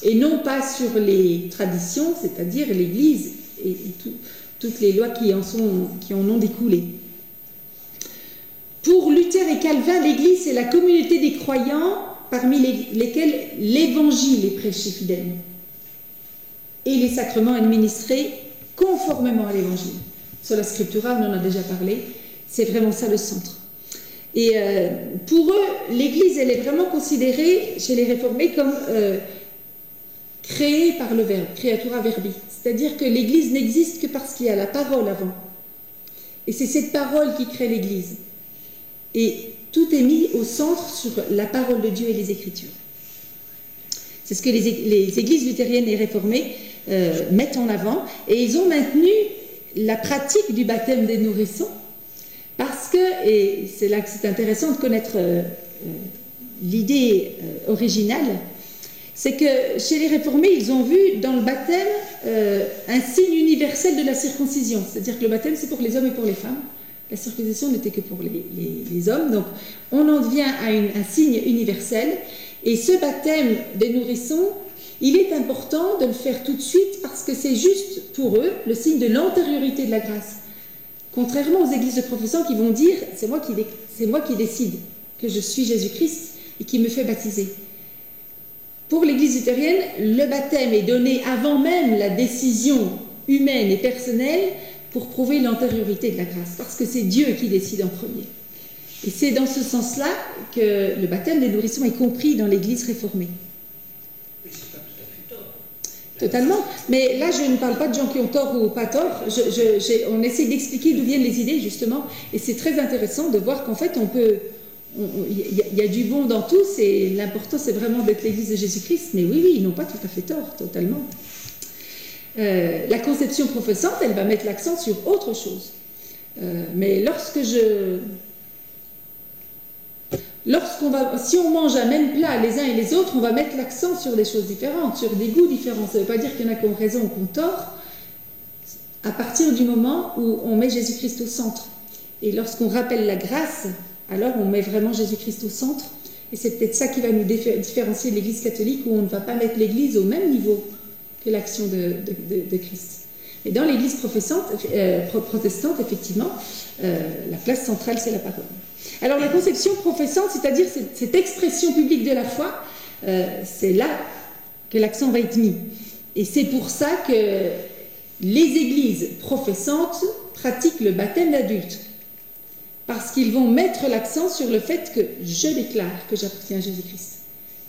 Et non pas sur les traditions, c'est-à-dire l'Église et toutes les lois qui en ont découlé. Pour Luther et Calvin, l'Église, c'est la communauté des croyants parmi lesquels l'Évangile est prêché fidèlement et les sacrements administrés conformément à l'Évangile. Sur la Scriptura, on en a déjà parlé, c'est vraiment ça le centre. Et pour eux, l'Église, elle est vraiment considérée, chez les réformés, comme créée par le Verbe, creatura verbi. C'est-à-dire que l'Église n'existe que parce qu'il y a la parole avant. Et c'est cette parole qui crée l'Église. Et tout est mis au centre sur la parole de Dieu et les Écritures. C'est ce que les églises luthériennes et réformées mettent en avant. Et ils ont maintenu la pratique du baptême des nourrissons parce que, et c'est là que c'est intéressant de connaître l'idée originale, c'est que chez les réformés, ils ont vu dans le baptême un signe universel de la circoncision. C'est-à-dire que le baptême, c'est pour les hommes et pour les femmes. La circoncision n'était que pour les hommes. Donc, on en vient à un signe universel. Et ce baptême des nourrissons, il est important de le faire tout de suite parce que c'est juste pour eux le signe de l'antériorité de la grâce. Contrairement aux églises de professants qui vont dire « c'est moi qui décide que je suis Jésus-Christ et qui me fait baptiser ». Pour l'église luthérienne, le baptême est donné avant même la décision humaine et personnelle pour prouver l'antériorité de la grâce, parce que c'est Dieu qui décide en premier. Et c'est dans ce sens-là que le baptême des nourrissons est compris dans l'église réformée. Mais c'est pas tout à fait tort. Totalement. Mais là, je ne parle pas de gens qui ont tort ou pas tort. On essaie d'expliquer d'où viennent les idées, justement. Et c'est très intéressant de voir qu'en fait, il y a du bon dans tous. Et l'important, c'est vraiment d'être l'église de Jésus-Christ. Mais oui, ils n'ont pas tout à fait tort, totalement. La conception professante, elle va mettre l'accent sur autre chose. Mais si on mange un même plat les uns et les autres, on va mettre l'accent sur des choses différentes, sur des goûts différents. Ça ne veut pas dire qu'il y en a qui ont raison ou qui ont tort, à partir du moment où on met Jésus-Christ au centre. Et lorsqu'on rappelle la grâce, alors on met vraiment Jésus-Christ au centre. Et c'est peut-être ça qui va nous différencier de l'Église catholique, où on ne va pas mettre l'Église au même niveau que l'action de Christ. Et dans l'Église protestante, effectivement, la place centrale, c'est la parole. Alors la conception professante, c'est-à-dire cette expression publique de la foi, c'est là que l'accent va être mis. Et c'est pour ça que les églises professantes pratiquent le baptême d'adulte. Parce qu'ils vont mettre l'accent sur le fait que je déclare que j'appartiens à Jésus-Christ.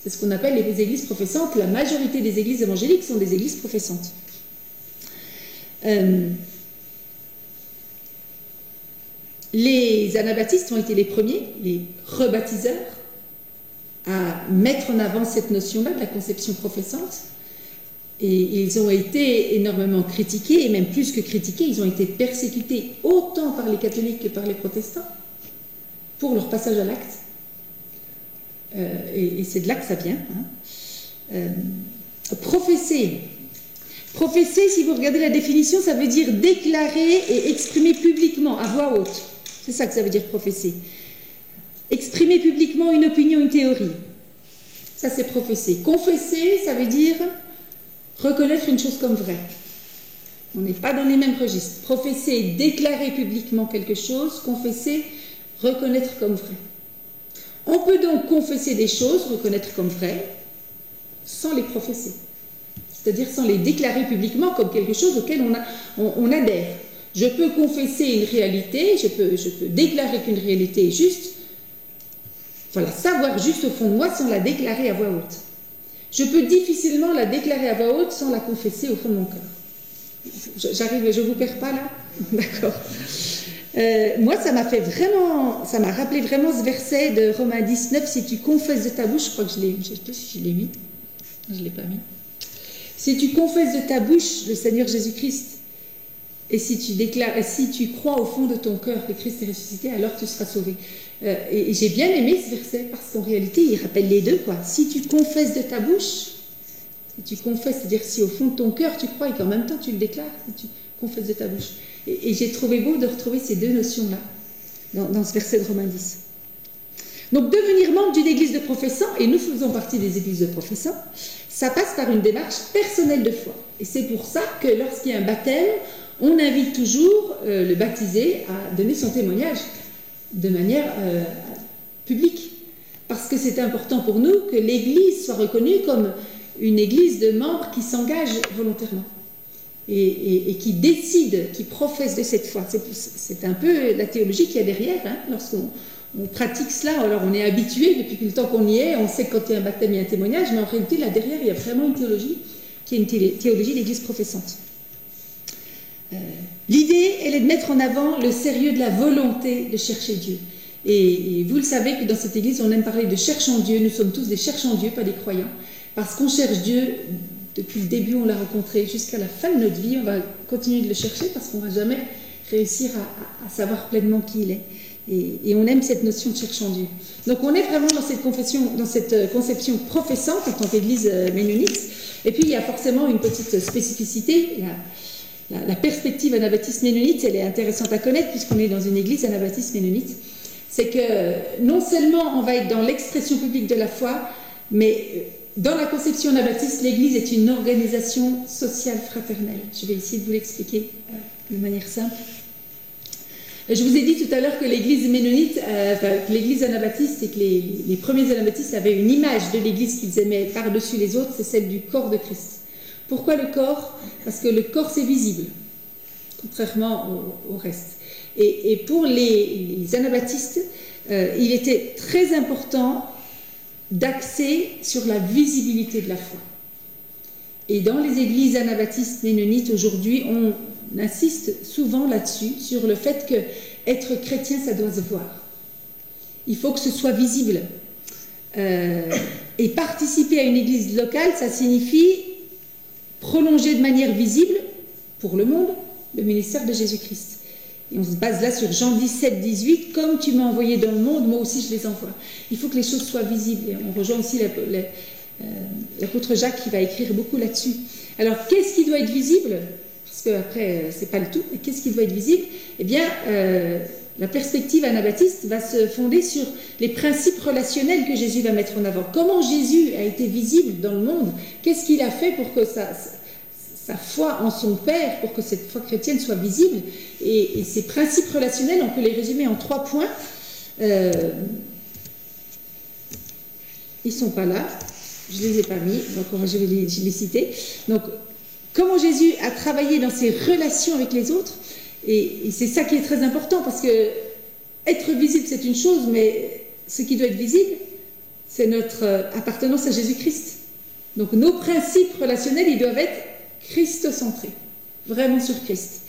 C'est ce qu'on appelle les églises professantes. La majorité des églises évangéliques sont des églises professantes. Les anabaptistes ont été les premiers, les rebaptiseurs, à mettre en avant cette notion-là de la conception professante. Et ils ont été énormément critiqués, et même plus que critiqués, ils ont été persécutés autant par les catholiques que par les protestants pour leur passage à l'acte. Et c'est de là que ça vient. Professer. Professer, si vous regardez la définition, ça veut dire déclarer et exprimer publiquement, à voix haute. C'est ça que ça veut dire professer. Exprimer publiquement une opinion, une théorie. Ça, c'est professer. Confesser, ça veut dire reconnaître une chose comme vraie. On n'est pas dans les mêmes registres. Professer, déclarer publiquement quelque chose. Confesser, reconnaître comme vrai. On peut donc confesser des choses, reconnaître comme vraies, sans les professer. C'est-à-dire sans les déclarer publiquement comme quelque chose auquel on adhère. Je peux confesser une réalité, je peux déclarer qu'une réalité est juste, voilà, savoir juste au fond de moi sans la déclarer à voix haute. Je peux difficilement la déclarer à voix haute sans la confesser au fond de mon cœur. J'arrive, je ne vous perds pas là? D'accord. Moi, ça m'a rappelé vraiment ce verset de Romains 19, si tu confesses de ta bouche, je crois que je ne sais pas si je l'ai mis, je ne l'ai pas mis. Si tu confesses de ta bouche le Seigneur Jésus-Christ, et si tu crois au fond de ton cœur que Christ est ressuscité, alors tu seras sauvé. Et j'ai bien aimé ce verset, parce qu'en réalité, il rappelle les deux, quoi. Si tu confesses de ta bouche, si tu confesses, c'est-à-dire si au fond de ton cœur tu crois et qu'en même temps tu le déclares, si tu confesses de ta bouche. Et j'ai trouvé beau de retrouver ces deux notions-là dans ce verset de Romains 10. Donc devenir membre d'une église de professants, et nous faisons partie des églises de professants, ça passe par une démarche personnelle de foi. Et c'est pour ça que lorsqu'il y a un baptême, on invite toujours le baptisé à donner son témoignage de manière publique. Parce que c'est important pour nous que l'église soit reconnue comme une église de membres qui s'engagent volontairement. Et qui décident, qui professent de cette foi. C'est un peu la théologie qu'il y a derrière. Hein, lorsqu'on pratique cela, alors on est habitué, depuis le temps qu'on y est, on sait que quand il y a un baptême, il y a un témoignage, mais en réalité, là derrière, il y a vraiment une théologie, qui est une théologie d'église professante. L'idée, elle est de mettre en avant le sérieux de la volonté de chercher Dieu. Et vous le savez que dans cette église, on aime parler de cherchant Dieu. Nous sommes tous des cherchants Dieu, pas des croyants. Parce qu'on cherche Dieu, depuis le début, on l'a rencontré jusqu'à la fin de notre vie. On va continuer de le chercher parce qu'on ne va jamais réussir à savoir pleinement qui il est. Et on aime cette notion de cherchant Dieu. Donc on est vraiment dans cette conception professante en tant qu'Église ménonite. Et puis il y a forcément une petite spécificité. La perspective anabaptiste ménonite, elle est intéressante à connaître puisqu'on est dans une Église anabaptiste ménonite. C'est que non seulement on va être dans l'expression publique de la foi, mais dans la conception anabaptiste, l'Église est une organisation sociale fraternelle. Je vais essayer de vous l'expliquer de manière simple. Je vous ai dit tout à l'heure que l'Église ménonite, l'Église anabaptiste, et que les premiers anabaptistes avaient une image de l'Église qu'ils aimaient par-dessus les autres, c'est celle du corps de Christ. Pourquoi le corps? Parce que le corps, c'est visible, contrairement au reste. Et pour les anabaptistes, il était très important d'axer sur la visibilité de la foi. Et dans les églises anabaptistes ménonites aujourd'hui, on insiste souvent là-dessus, sur le fait que être chrétien, ça doit se voir. Il faut que ce soit visible. Et participer à une église locale, ça signifie prolonger de manière visible, pour le monde, le ministère de Jésus-Christ. Et on se base là sur Jean 17, 18, comme tu m'as envoyé dans le monde, moi aussi je les envoie. Il faut que les choses soient visibles. Et on rejoint aussi l'apôtre Jacques qui va écrire beaucoup là-dessus. Alors, qu'est-ce qui doit être visible? Parce qu'après, c'est pas le tout, mais qu'est-ce qui doit être visible? Eh bien, la perspective anabaptiste va se fonder sur les principes relationnels que Jésus va mettre en avant. Comment Jésus a été visible dans le monde? Qu'est-ce qu'il a fait pour que sa foi en son Père, pour que cette foi chrétienne soit visible? Et ces principes relationnels, on peut les résumer en 3 points. Ils ne sont pas là, je ne les ai pas mis, donc je vais les citer. Donc, comment Jésus a travaillé dans ses relations avec les autres, et c'est ça qui est très important, parce que être visible, c'est une chose, mais ce qui doit être visible, c'est notre appartenance à Jésus-Christ. Donc, nos principes relationnels, ils doivent être christocentrés, vraiment sur Christ.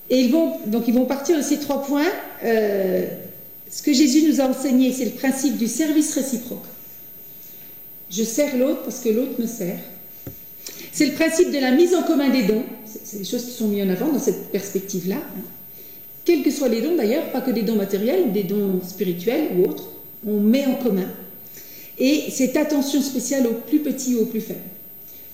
Et ils vont partir de ces 3 points. Ce que Jésus nous a enseigné, c'est le principe du service réciproque. Je sers l'autre parce que l'autre me sert. C'est le principe de la mise en commun des dons. C'est des choses qui sont mises en avant dans cette perspective-là. Quels que soient les dons d'ailleurs, pas que des dons matériels, des dons spirituels ou autres, on met en commun. Et cette attention spéciale aux plus petits ou aux plus faibles.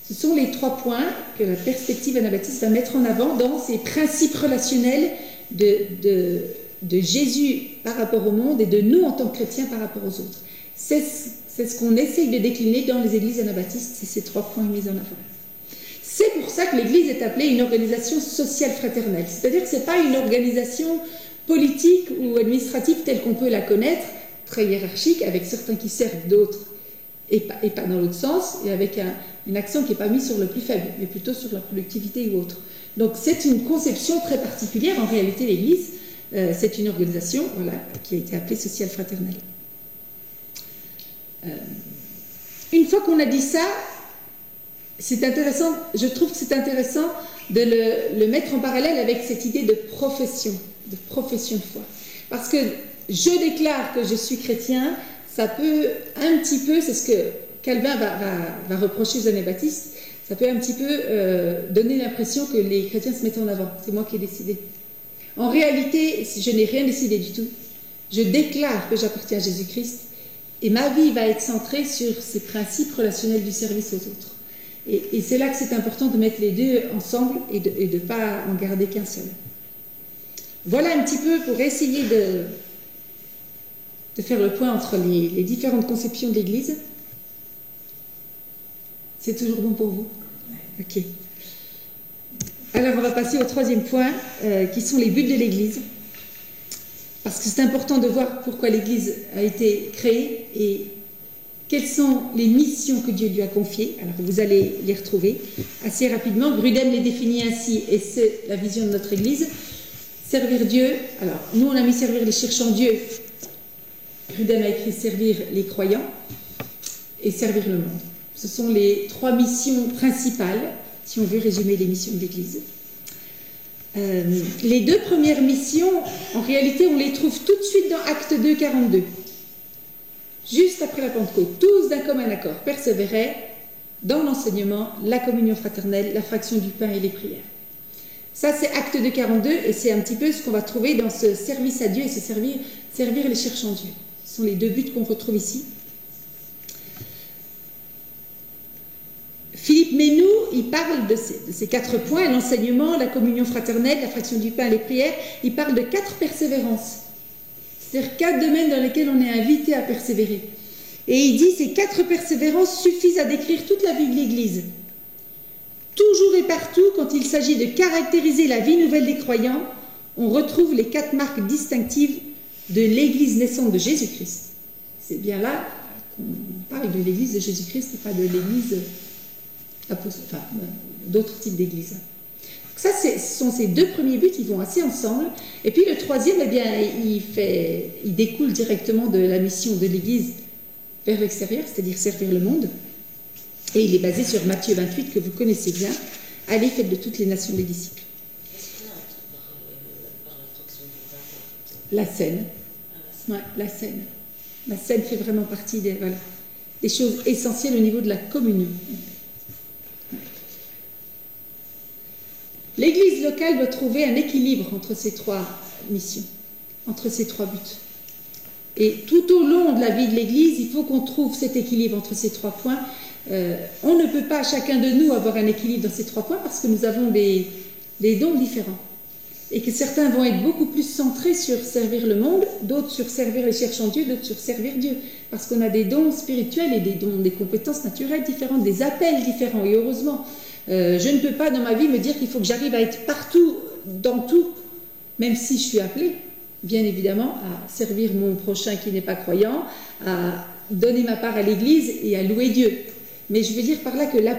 Ce sont les 3 points que la perspective anabaptiste va mettre en avant dans ces principes relationnels de Jésus par rapport au monde et de nous en tant que chrétiens par rapport aux autres. C'est ce qu'on essaye de décliner dans les églises anabaptistes, c'est ces 3 points mis en avant. C'est pour ça que l'Église est appelée une organisation sociale fraternelle. C'est-à-dire que ce n'est pas une organisation politique ou administrative telle qu'on peut la connaître, très hiérarchique, avec certains qui servent d'autres et pas dans l'autre sens, et avec un accent qui n'est pas mis sur le plus faible, mais plutôt sur la productivité ou autre. Donc c'est une conception très particulière. En réalité, l'Église, c'est une organisation qui a été appelée sociale fraternelle. Une fois qu'on a dit ça, c'est intéressant, je trouve que c'est intéressant de le mettre en parallèle avec cette idée de profession de foi. Parce que je déclare que je suis chrétien, ça peut un petit peu, c'est ce que Calvin va reprocher aux anabaptistes, ça peut un petit peu donner l'impression que les chrétiens se mettent en avant. C'est moi qui ai décidé. En réalité, je n'ai rien décidé du tout. Je déclare que j'appartiens à Jésus-Christ et ma vie va être centrée sur ces principes relationnels du service aux autres. Et c'est là que c'est important de mettre les deux ensemble et de ne pas en garder qu'un seul. Voilà un petit peu pour essayer de faire le point entre les différentes conceptions de l'Église. C'est toujours bon pour vous? Ok. Alors on va passer au 3e point, qui sont les buts de l'Église. Parce que c'est important de voir pourquoi l'Église a été créée et quelles sont les missions que Dieu lui a confiées. Alors vous allez les retrouver assez rapidement. Grudem les définit ainsi, et c'est la vision de notre Église. Servir Dieu. Alors nous on a mis servir les cherchants Dieu. Grudem a écrit servir les croyants et servir le monde. Ce sont les 3 missions principales, si on veut résumer les missions de l'Église. Les 2 premières missions, en réalité, on les trouve tout de suite dans Actes 2, 42. Juste après la Pentecôte, tous d'un commun accord persévéraient dans l'enseignement, la communion fraternelle, la fraction du pain et les prières. Ça, c'est Acte de 42, et c'est un petit peu ce qu'on va trouver dans ce service à Dieu et ce servir les cherchant Dieu. Ce sont les deux buts qu'on retrouve ici. Philippe Ménou, il parle de ces 4 points, l'enseignement, la communion fraternelle, la fraction du pain et les prières. Il parle de 4 persévérances. C'est-à-dire 4 domaines dans lesquels on est invité à persévérer. Et il dit ces 4 persévérances suffisent à décrire toute la vie de l'Église. Toujours et partout, quand il s'agit de caractériser la vie nouvelle des croyants, on retrouve les 4 marques distinctives de l'Église naissante de Jésus-Christ. C'est bien là qu'on parle de l'Église de Jésus-Christ et pas de l'Église d'autres types d'églises. Ça, ce sont ces 2 premiers buts, ils vont assez ensemble. Et puis le troisième, eh bien, il découle directement de la mission de l'Église vers l'extérieur, c'est-à-dire servir le monde. Et il est basé sur Matthieu 28, que vous connaissez bien. Allez, faites de toutes les nations des disciples. La scène. Ouais, la scène. La scène fait vraiment partie des choses essentielles au niveau de la communion. L'Église locale doit trouver un équilibre entre ces 3 missions, entre ces 3 buts. Et tout au long de la vie de l'Église, il faut qu'on trouve cet équilibre entre ces 3 points. On ne peut pas, chacun de nous, avoir un équilibre dans ces 3 points parce que nous avons des dons différents. Et que certains vont être beaucoup plus centrés sur servir le monde, d'autres sur servir les cherchant Dieu, d'autres sur servir Dieu. Parce qu'on a des dons spirituels et des compétences naturelles différentes, des appels différents. Et heureusement, je ne peux pas dans ma vie me dire qu'il faut que j'arrive à être partout, dans tout, même si je suis appelée, bien évidemment, à servir mon prochain qui n'est pas croyant, à donner ma part à l'Église et à louer Dieu. Mais je veux dire par là que l'appel